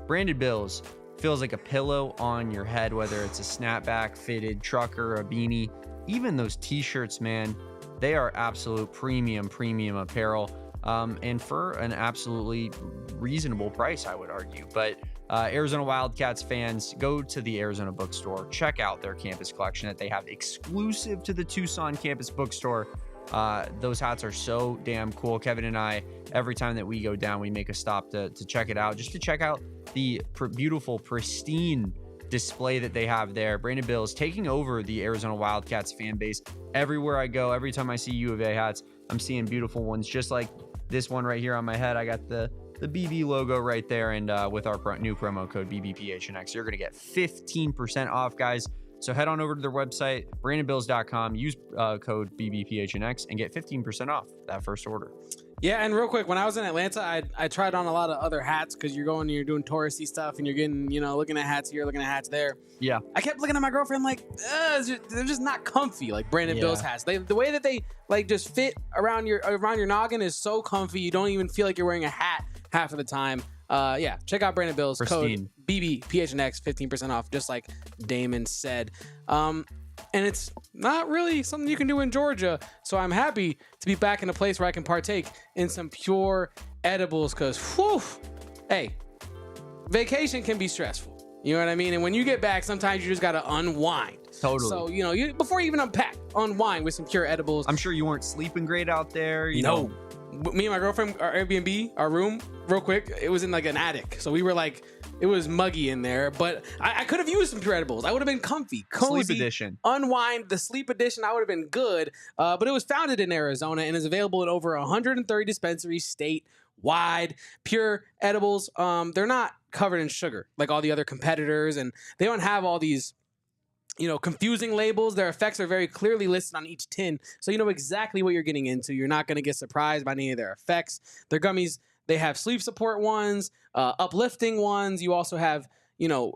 S1: Brandon Bills feels like a pillow on your head, whether it's a snapback, fitted, trucker, a beanie, even those t-shirts, man. They are absolute premium apparel. And for an absolutely reasonable price, I would argue. But Arizona Wildcats fans, go to the Arizona bookstore. Check out their campus collection that they have exclusive to the Tucson campus bookstore. Those hats are so damn cool. Kevin and I, every time that we go down, we make a stop to check it out, just to check out the beautiful, pristine display that they have there. Brandon Bills taking over the Arizona Wildcats fan base. Everywhere I go, every time I see U of A hats, I'm seeing beautiful ones, just like this one right here on my head. I got the BB logo right there, and with our new promo code BBPHNX, you're going to get 15% off, guys. So head on over to their website, brandonbills.com, use code BBPHNX, and get 15% off that first order.
S2: Yeah, and real quick, when I was in Atlanta, I tried on a lot of other hats because you're going and you're doing touristy stuff and you're getting, you know, looking at hats here, looking at hats there.
S1: Yeah.
S2: I kept looking at my girlfriend like, they're just not comfy, like Brandon Bills hats. The way that they like just fit around your noggin is so comfy. You don't even feel like you're wearing a hat half of the time. Yeah, check out Brandon Bills.
S1: Pristine.
S2: Code BBPHNX, 15% off, just like Damon said. And it's not really something you can do in Georgia. So I'm happy to be back in a place where I can partake in some pure edibles because, hey, vacation can be stressful. You know what I mean? And when you get back, sometimes you just got to unwind.
S1: Totally.
S2: So, you know, before you even unpack, unwind with some pure edibles.
S1: I'm sure you weren't sleeping great out there. You know.
S2: Me and my girlfriend, our Airbnb, our room, real quick, it was in like an attic. So we were like, it was muggy in there, but I could have used some pure edibles. I would have been comfy, cozy,
S1: sleep edition,
S2: unwind. The sleep edition, I would have been good. But it was founded in Arizona and is available in over 130 dispensaries statewide. Pure edibles. They're not covered in sugar like all the other competitors, and they don't have all these, you know, confusing labels. Their effects are very clearly listed on each tin, so you know exactly what you're getting into. You're not going to get surprised by any of their effects. Their gummies, they have sleep support ones, uplifting ones. You also have, you know,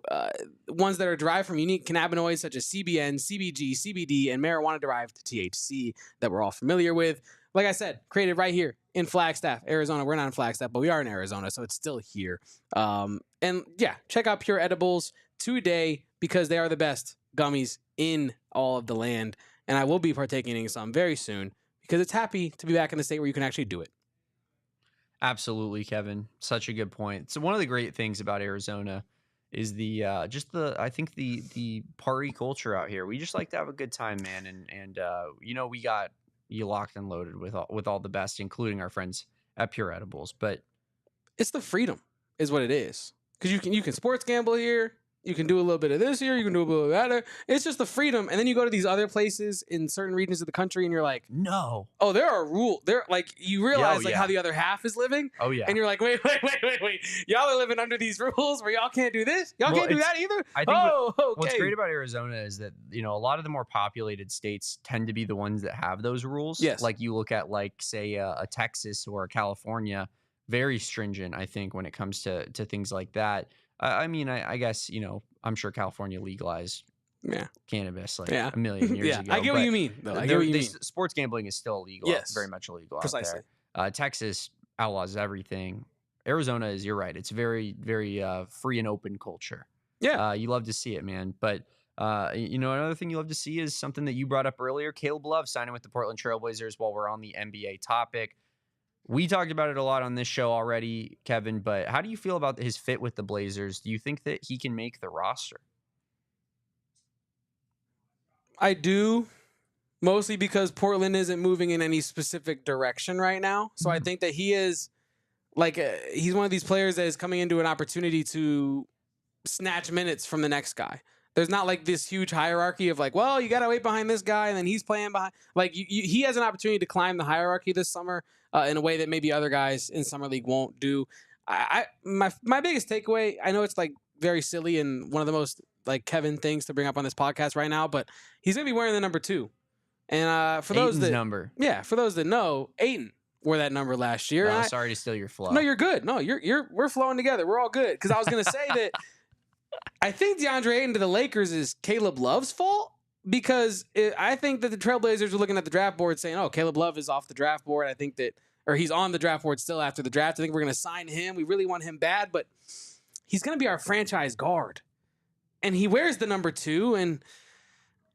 S2: ones that are derived from unique cannabinoids such as CBN, CBG, CBD, and marijuana-derived THC that we're all familiar with. like I said, created right here in Flagstaff, Arizona. We're not in Flagstaff, but we are in Arizona, so it's still here. And yeah, check out Pure Edibles today because they are the best gummies in all of the land. And I will be partaking in some very soon because it's happy to be back in the state where you can actually do it.
S1: Absolutely, Kevin. Such a good point. So one of the great things about Arizona is the I think the party culture out here. We just like to have a good time, man. And you know, we got you locked and loaded with all the best, including our friends at Pure Edibles. But
S2: it's the freedom is what it is. Because you can sports gamble here. You can do a little bit of this here. You can do a little bit of that. It's just the freedom. And then you go to these other places in certain regions of the country and you're like,
S1: no.
S2: Oh, there are rules. There, like, you realize
S1: yeah.
S2: how the other half is living.
S1: Oh, yeah.
S2: And you're like, wait. Y'all are living under these rules where y'all can't do this? Y'all can't do that either?
S1: I think
S2: okay.
S1: What's great about Arizona is that, you know, a lot of the more populated states tend to be the ones that have those rules.
S2: Yes.
S1: Like you look at, like, say, a Texas or a California, very stringent, I think, when it comes to things like that. I mean, I guess, you know, I'm sure California legalized cannabis like a million years ago.
S2: I get what you mean, though. I get what you mean.
S1: Sports gambling is still illegal.
S2: Yes.
S1: It's very much illegal
S2: Precisely.
S1: out there. Texas outlaws everything. Arizona is, you're right, it's very, very free and open culture.
S2: Yeah.
S1: You love to see it, man. But, you know, another thing you love to see is something that you brought up earlier, Caleb Love signing with the Portland Trailblazers while we're on the NBA topic. We talked about it a lot on this show already, Kevin, but how do you feel about his fit with the Blazers? Do you think that he can make the roster?
S2: I do, mostly because Portland isn't moving in any specific direction right now. So I think that he is, like, he's one of these players that is coming into an opportunity to snatch minutes from the next guy. There's not like this huge hierarchy of like, well, you got to wait behind this guy and then he's playing behind. Like he has an opportunity to climb the hierarchy this summer in a way that maybe other guys in summer league won't do. My biggest takeaway, I know it's like very silly and one of the most like Kevin things to bring up on this podcast right now, but he's going to be wearing the number 2. And for those that
S1: number.
S2: Yeah, for those that know, Ayton wore that number last year.
S1: Oh, sorry to steal your flow.
S2: No, you're good. No, we're flowing together. We're all good. Because I was going to say that I think DeAndre Ayton to the Lakers is Caleb Love's fault because I think that the Trailblazers were looking at the draft board saying, oh, Caleb Love is off the draft board. I think that, or he's on the draft board still after the draft. I think we're going to sign him. We really want him bad, but he's going to be our franchise guard. And he wears the number 2. And,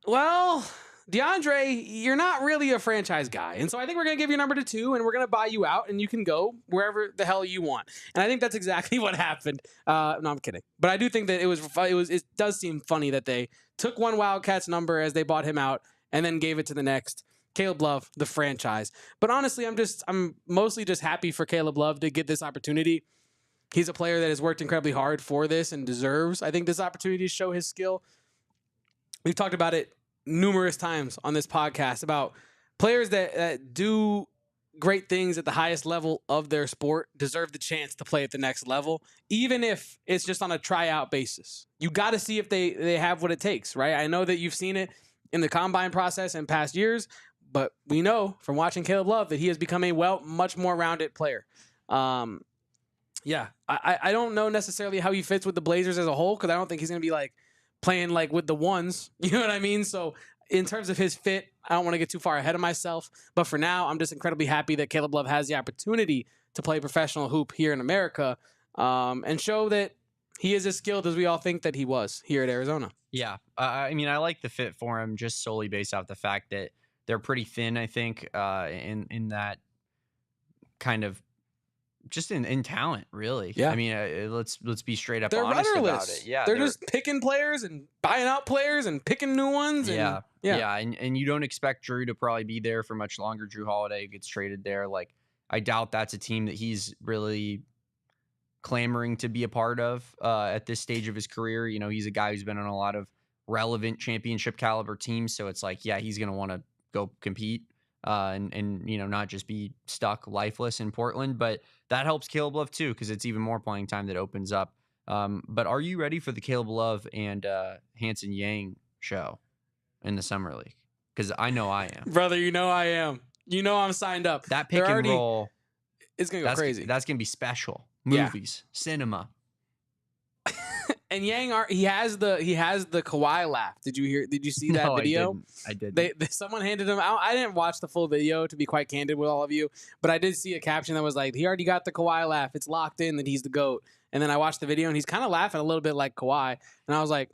S2: well, DeAndre, you're not really a franchise guy. And so I think we're going to give you number 2 and we're going to buy you out and you can go wherever the hell you want. And I think that's exactly what happened. No, I'm kidding. But I do think that it does seem funny that they took one Wildcats number as they bought him out and then gave it to the next. Caleb Love, the franchise. But honestly, I'm mostly just happy for Caleb Love to get this opportunity. He's a player that has worked incredibly hard for this and deserves, I think, this opportunity to show his skill. We've talked about it numerous times on this podcast about players that do great things at the highest level of their sport deserve the chance to play at the next level, even if it's just on a tryout basis. You got to see if they have what it takes, right? I know that you've seen it in the combine process in past years, but we know from watching Caleb Love that he has become a much more rounded player. Yeah, I don't know necessarily how he fits with the Blazers as a whole because I don't think he's going to be like playing like with the ones. You know what I mean? So in terms of his fit, I don't want to get too far ahead of myself. But for now, I'm just incredibly happy that Caleb Love has the opportunity to play professional hoop here in America and show that he is as skilled as we all think that he was here at Arizona.
S1: Yeah, I mean, I like the fit for him just solely based off the fact that they're pretty thin, I think, in that kind of just in talent, really.
S2: Yeah.
S1: I mean, let's be straight up
S2: they're
S1: honest
S2: rudderless
S1: about it. Yeah,
S2: they're just picking players and buying out players and picking new ones. And,
S1: yeah. And you don't expect Drew to probably be there for much longer. Drew Holiday gets traded there. Like, I doubt that's a team that he's really clamoring to be a part of at this stage of his career. You know, he's a guy who's been on a lot of relevant championship caliber teams. So it's like, yeah, he's going to want to go compete and you know, not just be stuck lifeless in Portland. But that helps Caleb Love too, because it's even more playing time that opens up. But are you ready for the Caleb Love and Hanson Yang show in the summer league? Because I know I am.
S2: Brother, you know I am. You know I'm signed up.
S1: That pick and roll.
S2: It's going to go crazy.
S1: That's going to be special. Movies, cinema.
S2: And he has the Kawhi laugh. Did you see that
S1: No,
S2: video?
S1: I didn't.
S2: Someone handed him. I didn't watch the full video, to be quite candid with all of you, but I did see a caption that was like, "He already got the Kawhi laugh. It's locked in that he's the GOAT." And then I watched the video, and he's kind of laughing a little bit like Kawhi, and I was like,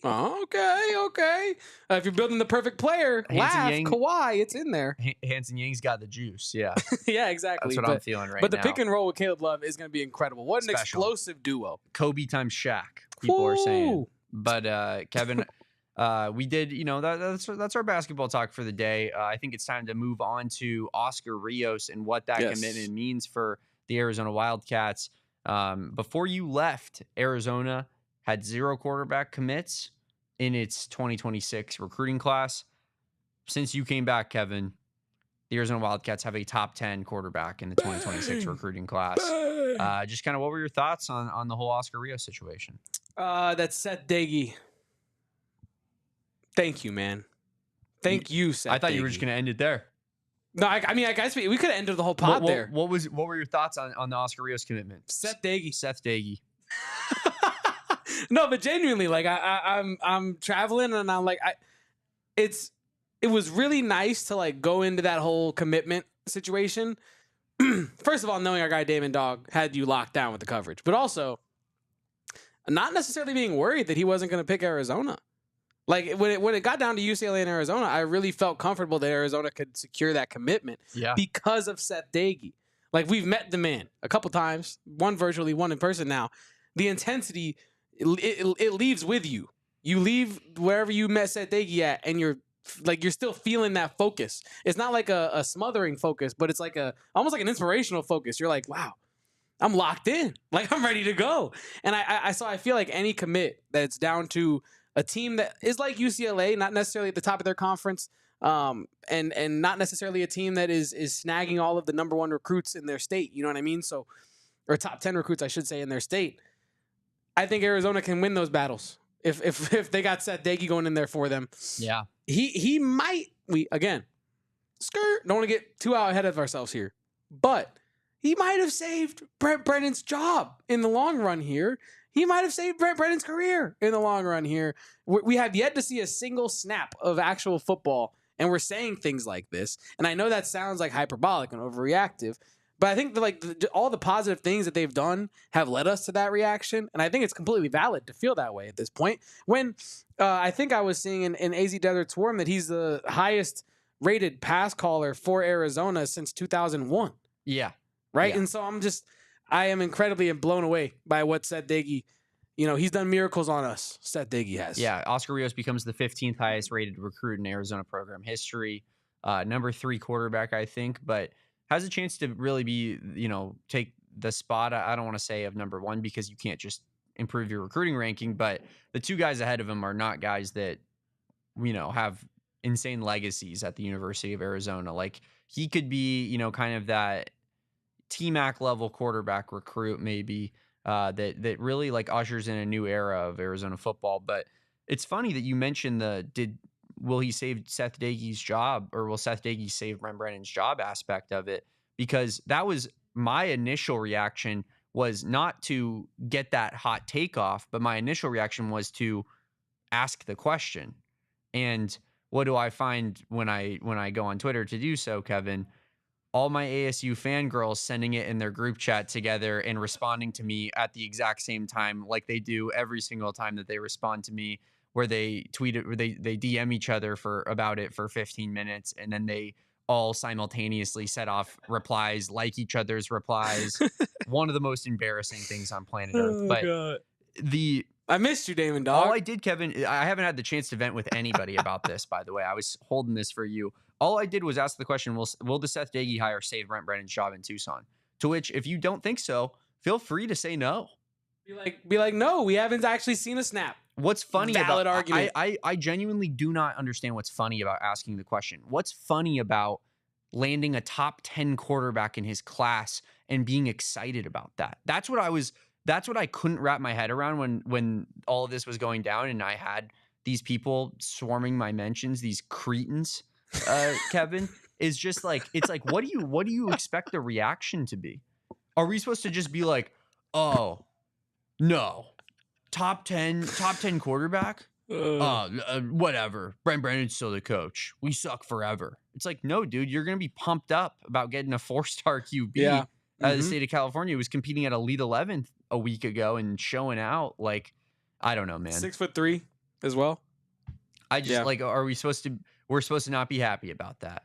S2: oh, okay. If you're building the perfect player, laugh Kawhi. It's in there.
S1: Hanson Yang's got the juice. Yeah,
S2: yeah, exactly.
S1: That's what I'm feeling right now.
S2: But the pick and roll with Caleb Love is going to be incredible. What an explosive duo.
S1: Kobe times Shaq. People are saying. But Kevin, we did. That's our basketball talk for the day. I think it's time to move on to Oscar Rios and what that commitment means for the Arizona Wildcats. Before you left, Arizona had 0 quarterback commits in its 2026 recruiting class. Since you came back, Kevin, the Arizona Wildcats have a top 10 quarterback in the 2026 recruiting class. Just kind of what were your thoughts on the whole Oscar Rios situation?
S2: That's Seth Doege. Thank you, man. Thank you, Seth.
S1: I thought you were just going to end it there.
S2: No, I mean, I guess we could have ended the whole pod there.
S1: What were your thoughts on the Oscar Rios commitment?
S2: Seth Doege.
S1: Seth Doege.
S2: No, but genuinely, like I'm traveling and I'm like, it was really nice to like go into that whole commitment situation. First of all, knowing our guy Damon had you locked down with the coverage, but also not necessarily being worried that he wasn't going to pick Arizona. Like when it got down to UCLA and Arizona, I really felt comfortable that Arizona could secure that commitment because of Seth Doege. Like we've met the man a couple times, one virtually, one in person now. The intensity, it leaves with you. You leave wherever you met Seth Doege at, and you're still feeling that focus. It's not like a smothering focus, but it's like almost like an inspirational focus. You're like, wow, I'm locked in. Like I'm ready to go. And I feel like any commit that's down to a team that is like UCLA, not necessarily at the top of their conference, and not necessarily a team that is snagging all of the number 1 recruits in their state. You know what I mean? So, or top 10 recruits, I should say, in their state. I think Arizona can win those battles if they got Seth Doege going in there for them.
S1: Yeah,
S2: he might. Don't want to get too out ahead of ourselves here, but he might have saved Brent Brennan's job in the long run here. He might have saved Brent Brennan's career in the long run here. We have yet to see a single snap of actual football, and we're saying things like this. And I know that sounds like hyperbolic and overreactive, but I think all the positive things that they've done have led us to that reaction, and I think it's completely valid to feel that way at this point. When I think I was seeing in AZ Desert Swarm that he's the highest rated pass caller for Arizona since 2001.
S1: Yeah.
S2: Right?
S1: Yeah.
S2: And so I am incredibly blown away by what Seth Doege, he's done miracles on us. Seth Doege has.
S1: Yeah, Oscar Rios becomes the 15th highest rated recruit in Arizona program history. Number 3 quarterback, I think, but has a chance to really be, take the spot, I don't want to say of number 1 because you can't just improve your recruiting ranking, but the 2 guys ahead of him are not guys that, have insane legacies at the University of Arizona. Like he could be, kind of that T-Mac level quarterback recruit maybe that really like ushers in a new era of Arizona football. But it's funny that you mentioned will he save Seth Doege's job, or will Seth Doege save Brent Brennan's job aspect of it? Because that was my initial reaction, was not to get that hot take off, but my initial reaction was to ask the question. And what do I find when I go on Twitter to do so, Kevin? All my ASU fangirls sending it in their group chat together and responding to me at the exact same time, like they do every single time that they respond to me, where they tweet it, or they DM each other about it for 15 minutes, and then they all simultaneously set off replies, like each other's replies. One of the most embarrassing things on planet Earth. But God.
S2: I missed you, Damon, dog.
S1: All I did, Kevin, I haven't had the chance to vent with anybody about this, by the way. I was holding this for you. All I did was ask the question, will the Seth Doege hire save Brent Brennan's job in Tucson? To which, if you don't think so, feel free to say no.
S2: Be like, no, we haven't actually seen a snap.
S1: What's funny
S2: Valid
S1: about
S2: argument.
S1: I genuinely do not understand what's funny about asking the question. What's funny about landing a top 10 quarterback in his class and being excited about that? That's what I couldn't wrap my head around when all of this was going down and I had these people swarming my mentions, these cretins, Kevin, is just like, it's like, what do you expect the reaction to be? Are we supposed to just be like, oh, no, top 10 quarterback. Whatever. Brent Brennan's still the coach. We suck forever. It's like, no, dude, you're gonna be pumped up about getting a 4-star QB.
S2: Yeah.
S1: The state of California was competing at Elite 11 a week ago and showing out. Like, I don't know, man.
S2: 6'3" as well.
S1: I just like, we're supposed to not be happy about that.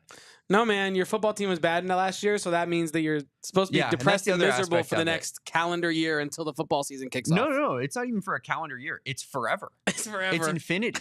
S2: No, man, your football team was bad in the last year, so that means that you're supposed to be depressed and miserable for the next calendar year until the football season kicks off.
S1: No, it's not even for a calendar year. It's forever.
S2: It's forever.
S1: It's infinity.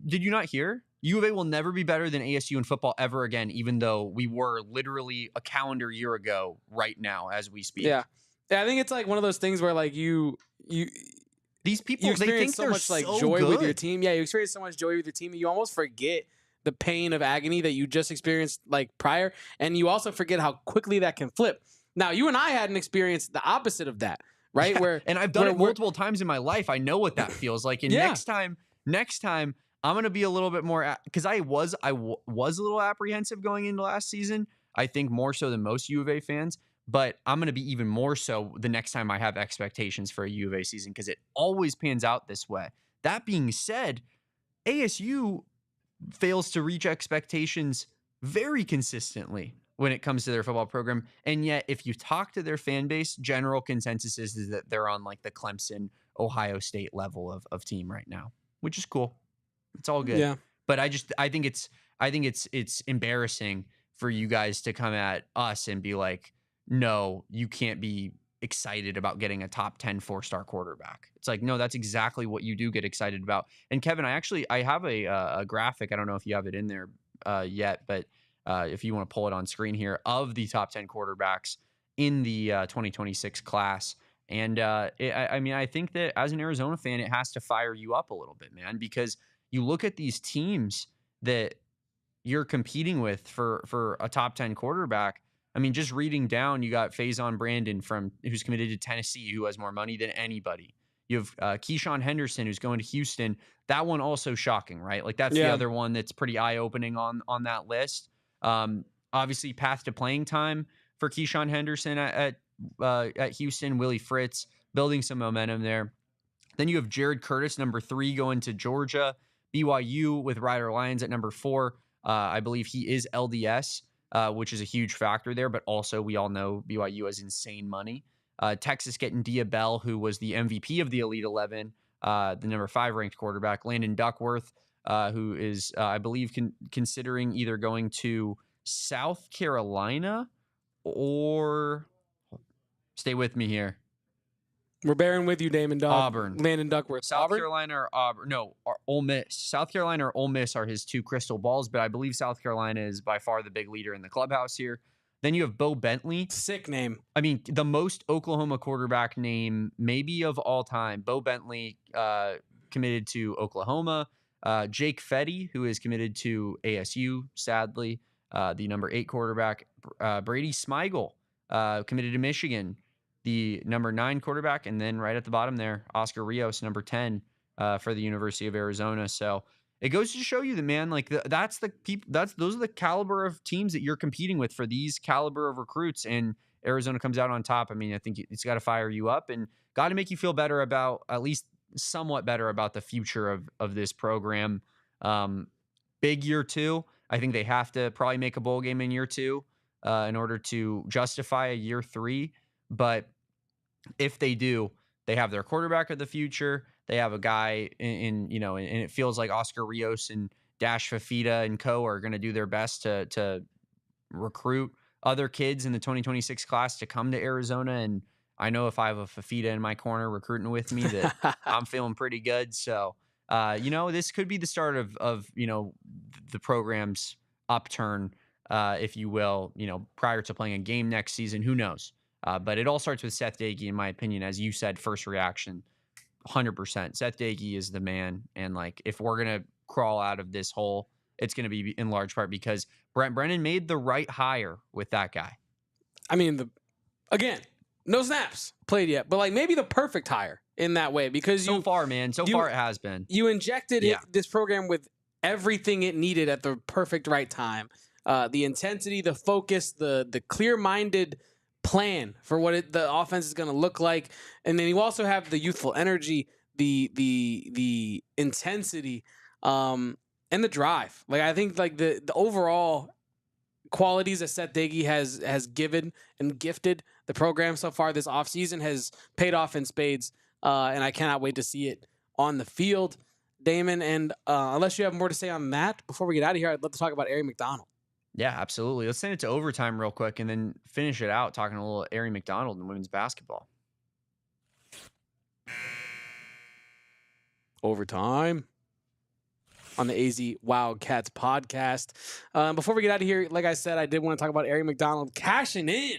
S1: Did you not hear? U of A will never be better than ASU in football ever again, even though we were literally a calendar year ago right now as we speak.
S2: Yeah, I think it's like one of those things where like
S1: these people,
S2: you
S1: they think
S2: experience so much like joy with your team. Yeah, you experience so much joy with your team, and you almost forget the pain of agony that you just experienced like prior, and you also forget how quickly that can flip. Now, you and I had an experience the opposite of that, right?
S1: Yeah, and I've done it multiple times in my life. I know what that feels like. And next time, I'm gonna be a little bit more, because I was a little apprehensive going into last season. I think more so than most U of A fans. But I'm going to be even more so the next time I have expectations for a U of A season, because it always pans out this way. That being said, ASU fails to reach expectations very consistently when it comes to their football program. And yet, if you talk to their fan base, general consensus is that they're on like the Clemson, Ohio State level of team right now, which is cool. It's all good.
S2: Yeah.
S1: But I think it's embarrassing for you guys to come at us and be like, no, you can't be excited about getting a top 10 4-star quarterback. It's like, no, that's exactly what you do get excited about. And Kevin, I have a graphic. I don't know if you have it in there yet, but if you want to pull it on screen here, of the top 10 quarterbacks in the 2026 class. And I think that as an Arizona fan, it has to fire you up a little bit, man, because you look at these teams that you're competing with for a top 10 quarterback. I mean, just reading down, you got Faison Brandon who's committed to Tennessee, who has more money than anybody. You have Keyshawn Henderson, who's going to Houston. That one also shocking, right? Like that's the other one that's pretty eye-opening on that list. Obviously, path to playing time for Keyshawn Henderson at Houston. Willie Fritz building some momentum there. Then you have Jared Curtis, number 3, going to Georgia. BYU with Ryder Lyons at number 4. I believe he is LDS. Which is a huge factor there, but also we all know BYU has insane money. Texas getting Dia Bell, who was the MVP of the Elite 11, the number 5 ranked quarterback. Landon Duckworth, who is, I believe, considering either going to South Carolina or, stay with me here,
S2: we're bearing with you, Damon.
S1: Auburn.
S2: Landon Duckworth.
S1: South Carolina or Auburn. No, Ole Miss. South Carolina or Ole Miss are his 2 crystal balls, but I believe South Carolina is by far the big leader in the clubhouse here. Then you have Bo Bentley.
S2: Sick name.
S1: I mean, the most Oklahoma quarterback name maybe of all time. Bo Bentley committed to Oklahoma. Jake Fetty, who is committed to ASU, sadly, the number 8 quarterback. Brady Smigel, committed to Michigan, the number 9 quarterback, and then right at the bottom there, Oscar Rios, number 10, for the University of Arizona. So it goes to show you that, man, like those are the caliber of teams that you're competing with for these caliber of recruits, and Arizona comes out on top. I mean, I think it's got to fire you up and got to make you feel better about, at least somewhat better about, the future of this program. Big year 2. I think they have to probably make a bowl game in year 2 in order to justify a year 3. But if they do, they have their quarterback of the future. They have a guy and it feels like Oscar Rios and Dash Fafita and co are going to do their best to recruit other kids in the 2026 class to come to Arizona. And I know if I have a Fafita in my corner recruiting with me, that I'm feeling pretty good. So, this could be the start of the program's upturn, if you will, prior to playing a game next season. Who knows? But it all starts with Seth Doege, in my opinion. As you said, first reaction, 100%. Seth Doege is the man. And like, if we're going to crawl out of this hole, it's going to be in large part because Brent Brennan made the right hire with that guy.
S2: I mean, again, no snaps played yet, but like maybe the perfect hire in that way, because
S1: so far it has been.
S2: You injected this program with everything it needed at the perfect right time. The intensity, the focus, the clear-minded plan for what the offense is going to look like. And then you also have the youthful energy, the intensity, and the drive. Like, I think like the overall qualities that Seth Doege has given and gifted the program so far this offseason has paid off in spades. And I cannot wait to see it on the field. Damon, and unless you have more to say on that, before we get out of here, I'd love to talk about Aari McDonald.
S1: Yeah, absolutely. Let's send it to overtime real quick and then finish it out talking a little Aari McDonald and women's basketball.
S2: Overtime on the AZ Wildcats podcast. Before we get out of here, like I said, I did want to talk about Aari McDonald cashing in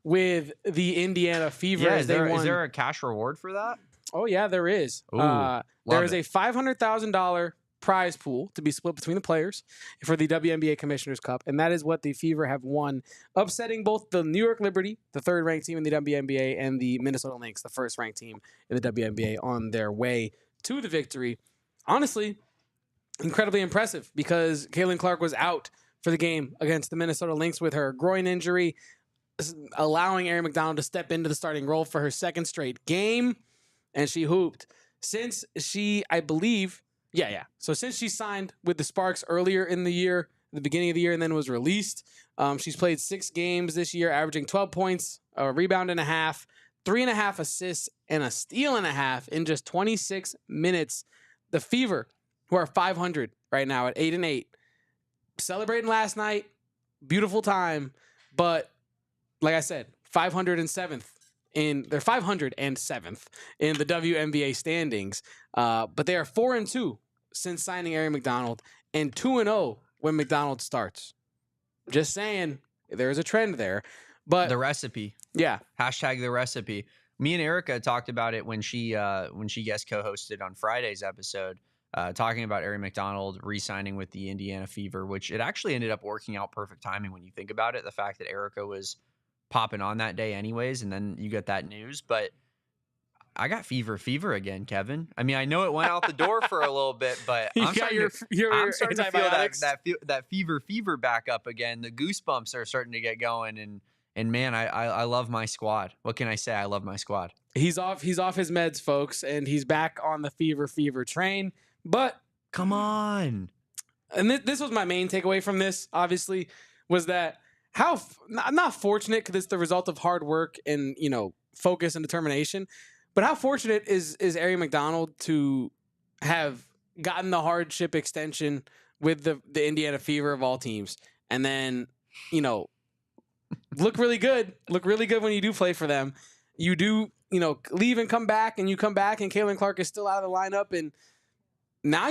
S2: with the Indiana Fever.
S1: Yeah, is there a cash reward for that?
S2: Oh, yeah, there is.
S1: Ooh,
S2: there is a $500,000 prize pool to be split between the players for the WNBA Commissioner's Cup, and that is what the Fever have won, upsetting both the New York Liberty, the third-ranked team in the WNBA, and the Minnesota Lynx, the first-ranked team in the WNBA, on their way to the victory. Honestly, incredibly impressive because Caitlin Clark was out for the game against the Minnesota Lynx with her groin injury, allowing Aari McDonald to step into the starting role for her second straight game, and she hooped. Since she, I believe, so since she signed with the Sparks earlier in the year, the beginning of the year, and then was released, she's played 6 games this year, averaging 12 points, a rebound and a half, 3.5 assists, and a steal and a half in just 26 minutes. The Fever, who are 500 right now at 8-8, celebrating last night, beautiful time, but like I said, 507th. They're 507th in the WNBA standings, but they are 4-2 since signing Aari McDonald and 2-0 when McDonald starts. Just saying, there's a trend there. But
S1: the recipe,
S2: yeah.
S1: Hashtag the recipe. Me and Erica talked about it when she guest co-hosted on Friday's episode, talking about Aari McDonald re-signing with the Indiana Fever, which it actually ended up working out perfect timing when you think about it. The fact that Erica was popping on that day anyways, and then you get that news. But I got fever again, Kevin. I mean, I know it went out the door for a little bit, but I'm starting to feel that fever back up again. The goosebumps are starting to get going, and man, I love my squad. What can I say? I love my squad.
S2: He's off his meds, folks, and he's back on the fever train. But
S1: come on.
S2: And this was my main takeaway from this, obviously, was that I'm not fortunate because it's the result of hard work and, focus and determination, but how fortunate is Aari McDonald to have gotten the hardship extension with the Indiana Fever of all teams, and then, look really good when you do play for them. You do, leave and come back, and you come back, and Caitlin Clark is still out of the lineup, and now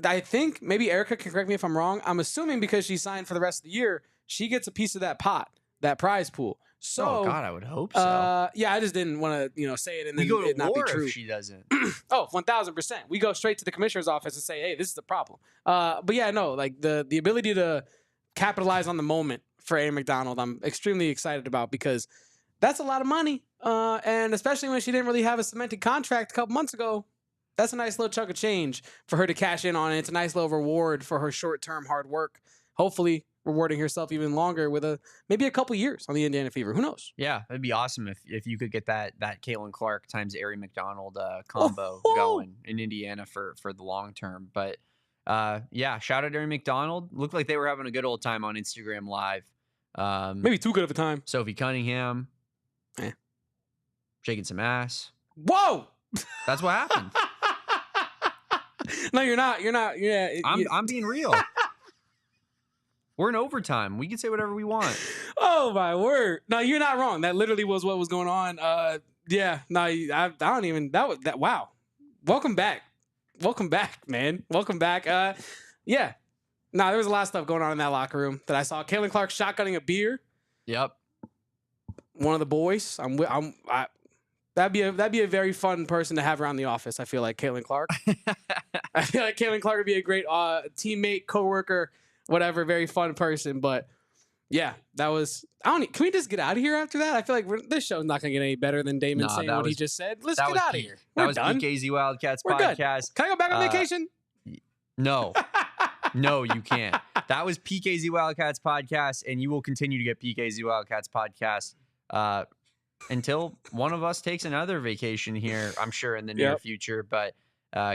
S2: I think, maybe Erica can correct me if I'm wrong, I'm assuming because she signed for the rest of the year, she gets a piece of that pot, that prize pool. So,
S1: oh God, I would hope so.
S2: Yeah, I just didn't want to, say it and then
S1: it
S2: not be true.
S1: If she doesn't.
S2: Oh, 1,000%. We go straight to the commissioner's office and say, hey, this is the problem. But yeah, no, like the ability to capitalize on the moment for Aari McDonald, I'm extremely excited about because that's a lot of money. And especially when she didn't really have a cemented contract a couple months ago, that's a nice little chunk of change for her to cash in on. It's a nice little reward for her short-term hard work. Hopefully rewarding herself even longer with maybe a couple years on the Indiana Fever. Who knows?
S1: Yeah, it'd be awesome if you could get that Caitlin Clark times Aari McDonald combo going in Indiana for the long term. But yeah, shout out to Aari McDonald. Looked like they were having a good old time on Instagram Live.
S2: Maybe too good of a time.
S1: Sophie Cunningham, shaking some ass.
S2: Whoa!
S1: That's what happened.
S2: No, you're not. Yeah,
S1: I'm being real. We're in overtime. We can say whatever we want.
S2: Oh my word! No, you're not wrong. That literally was what was going on. Yeah. No, I don't even. That. Wow. Welcome back, man. Welcome back. Yeah. No, there was a lot of stuff going on in that locker room that I saw. Caitlin Clark shotgunning a beer.
S1: Yep.
S2: One of the boys. That'd be a very fun person to have around the office. I feel like Caitlin Clark. I feel like Caitlin Clark would be a great teammate, coworker, whatever. Very fun person. But yeah, that was. Can we just get out of here after that? I feel like this show's not gonna get any better than Damon saying what he just said. Let's get out of here. We're done.
S1: PKZ Wildcats
S2: We're
S1: podcast.
S2: Good. Can I go back on vacation?
S1: No. No, you can't. That was PKZ Wildcats podcast, and you will continue to get PKZ Wildcats podcast until one of us takes another vacation here, I'm sure in the near future. But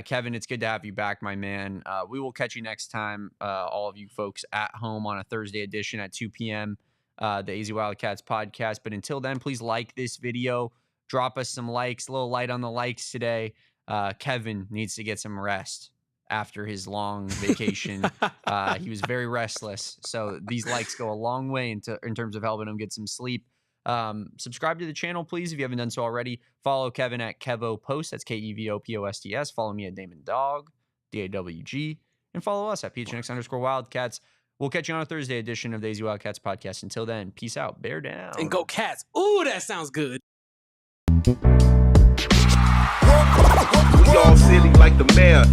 S1: Kevin, it's good to have you back, my man. We will catch you next time, all of you folks at home on a Thursday edition at 2 p.m., the AZ Wildcats podcast. But until then, please like this video. Drop us some likes, a little light on the likes today. Kevin needs to get some rest after his long vacation. He was very restless. So these likes go a long way in terms of helping him get some sleep. Subscribe to the channel, please, if you haven't done so already. Follow Kevin at KevoPost. That's KEVOPOSTS. Follow me at Damon Dog, DAWG. And follow us at PHNX_Wildcats. We'll catch you on a Thursday edition of the AZ Wildcats podcast. Until then, peace out. Bear down.
S2: And go Cats. Ooh, that sounds good.
S3: We all silly like the mayor.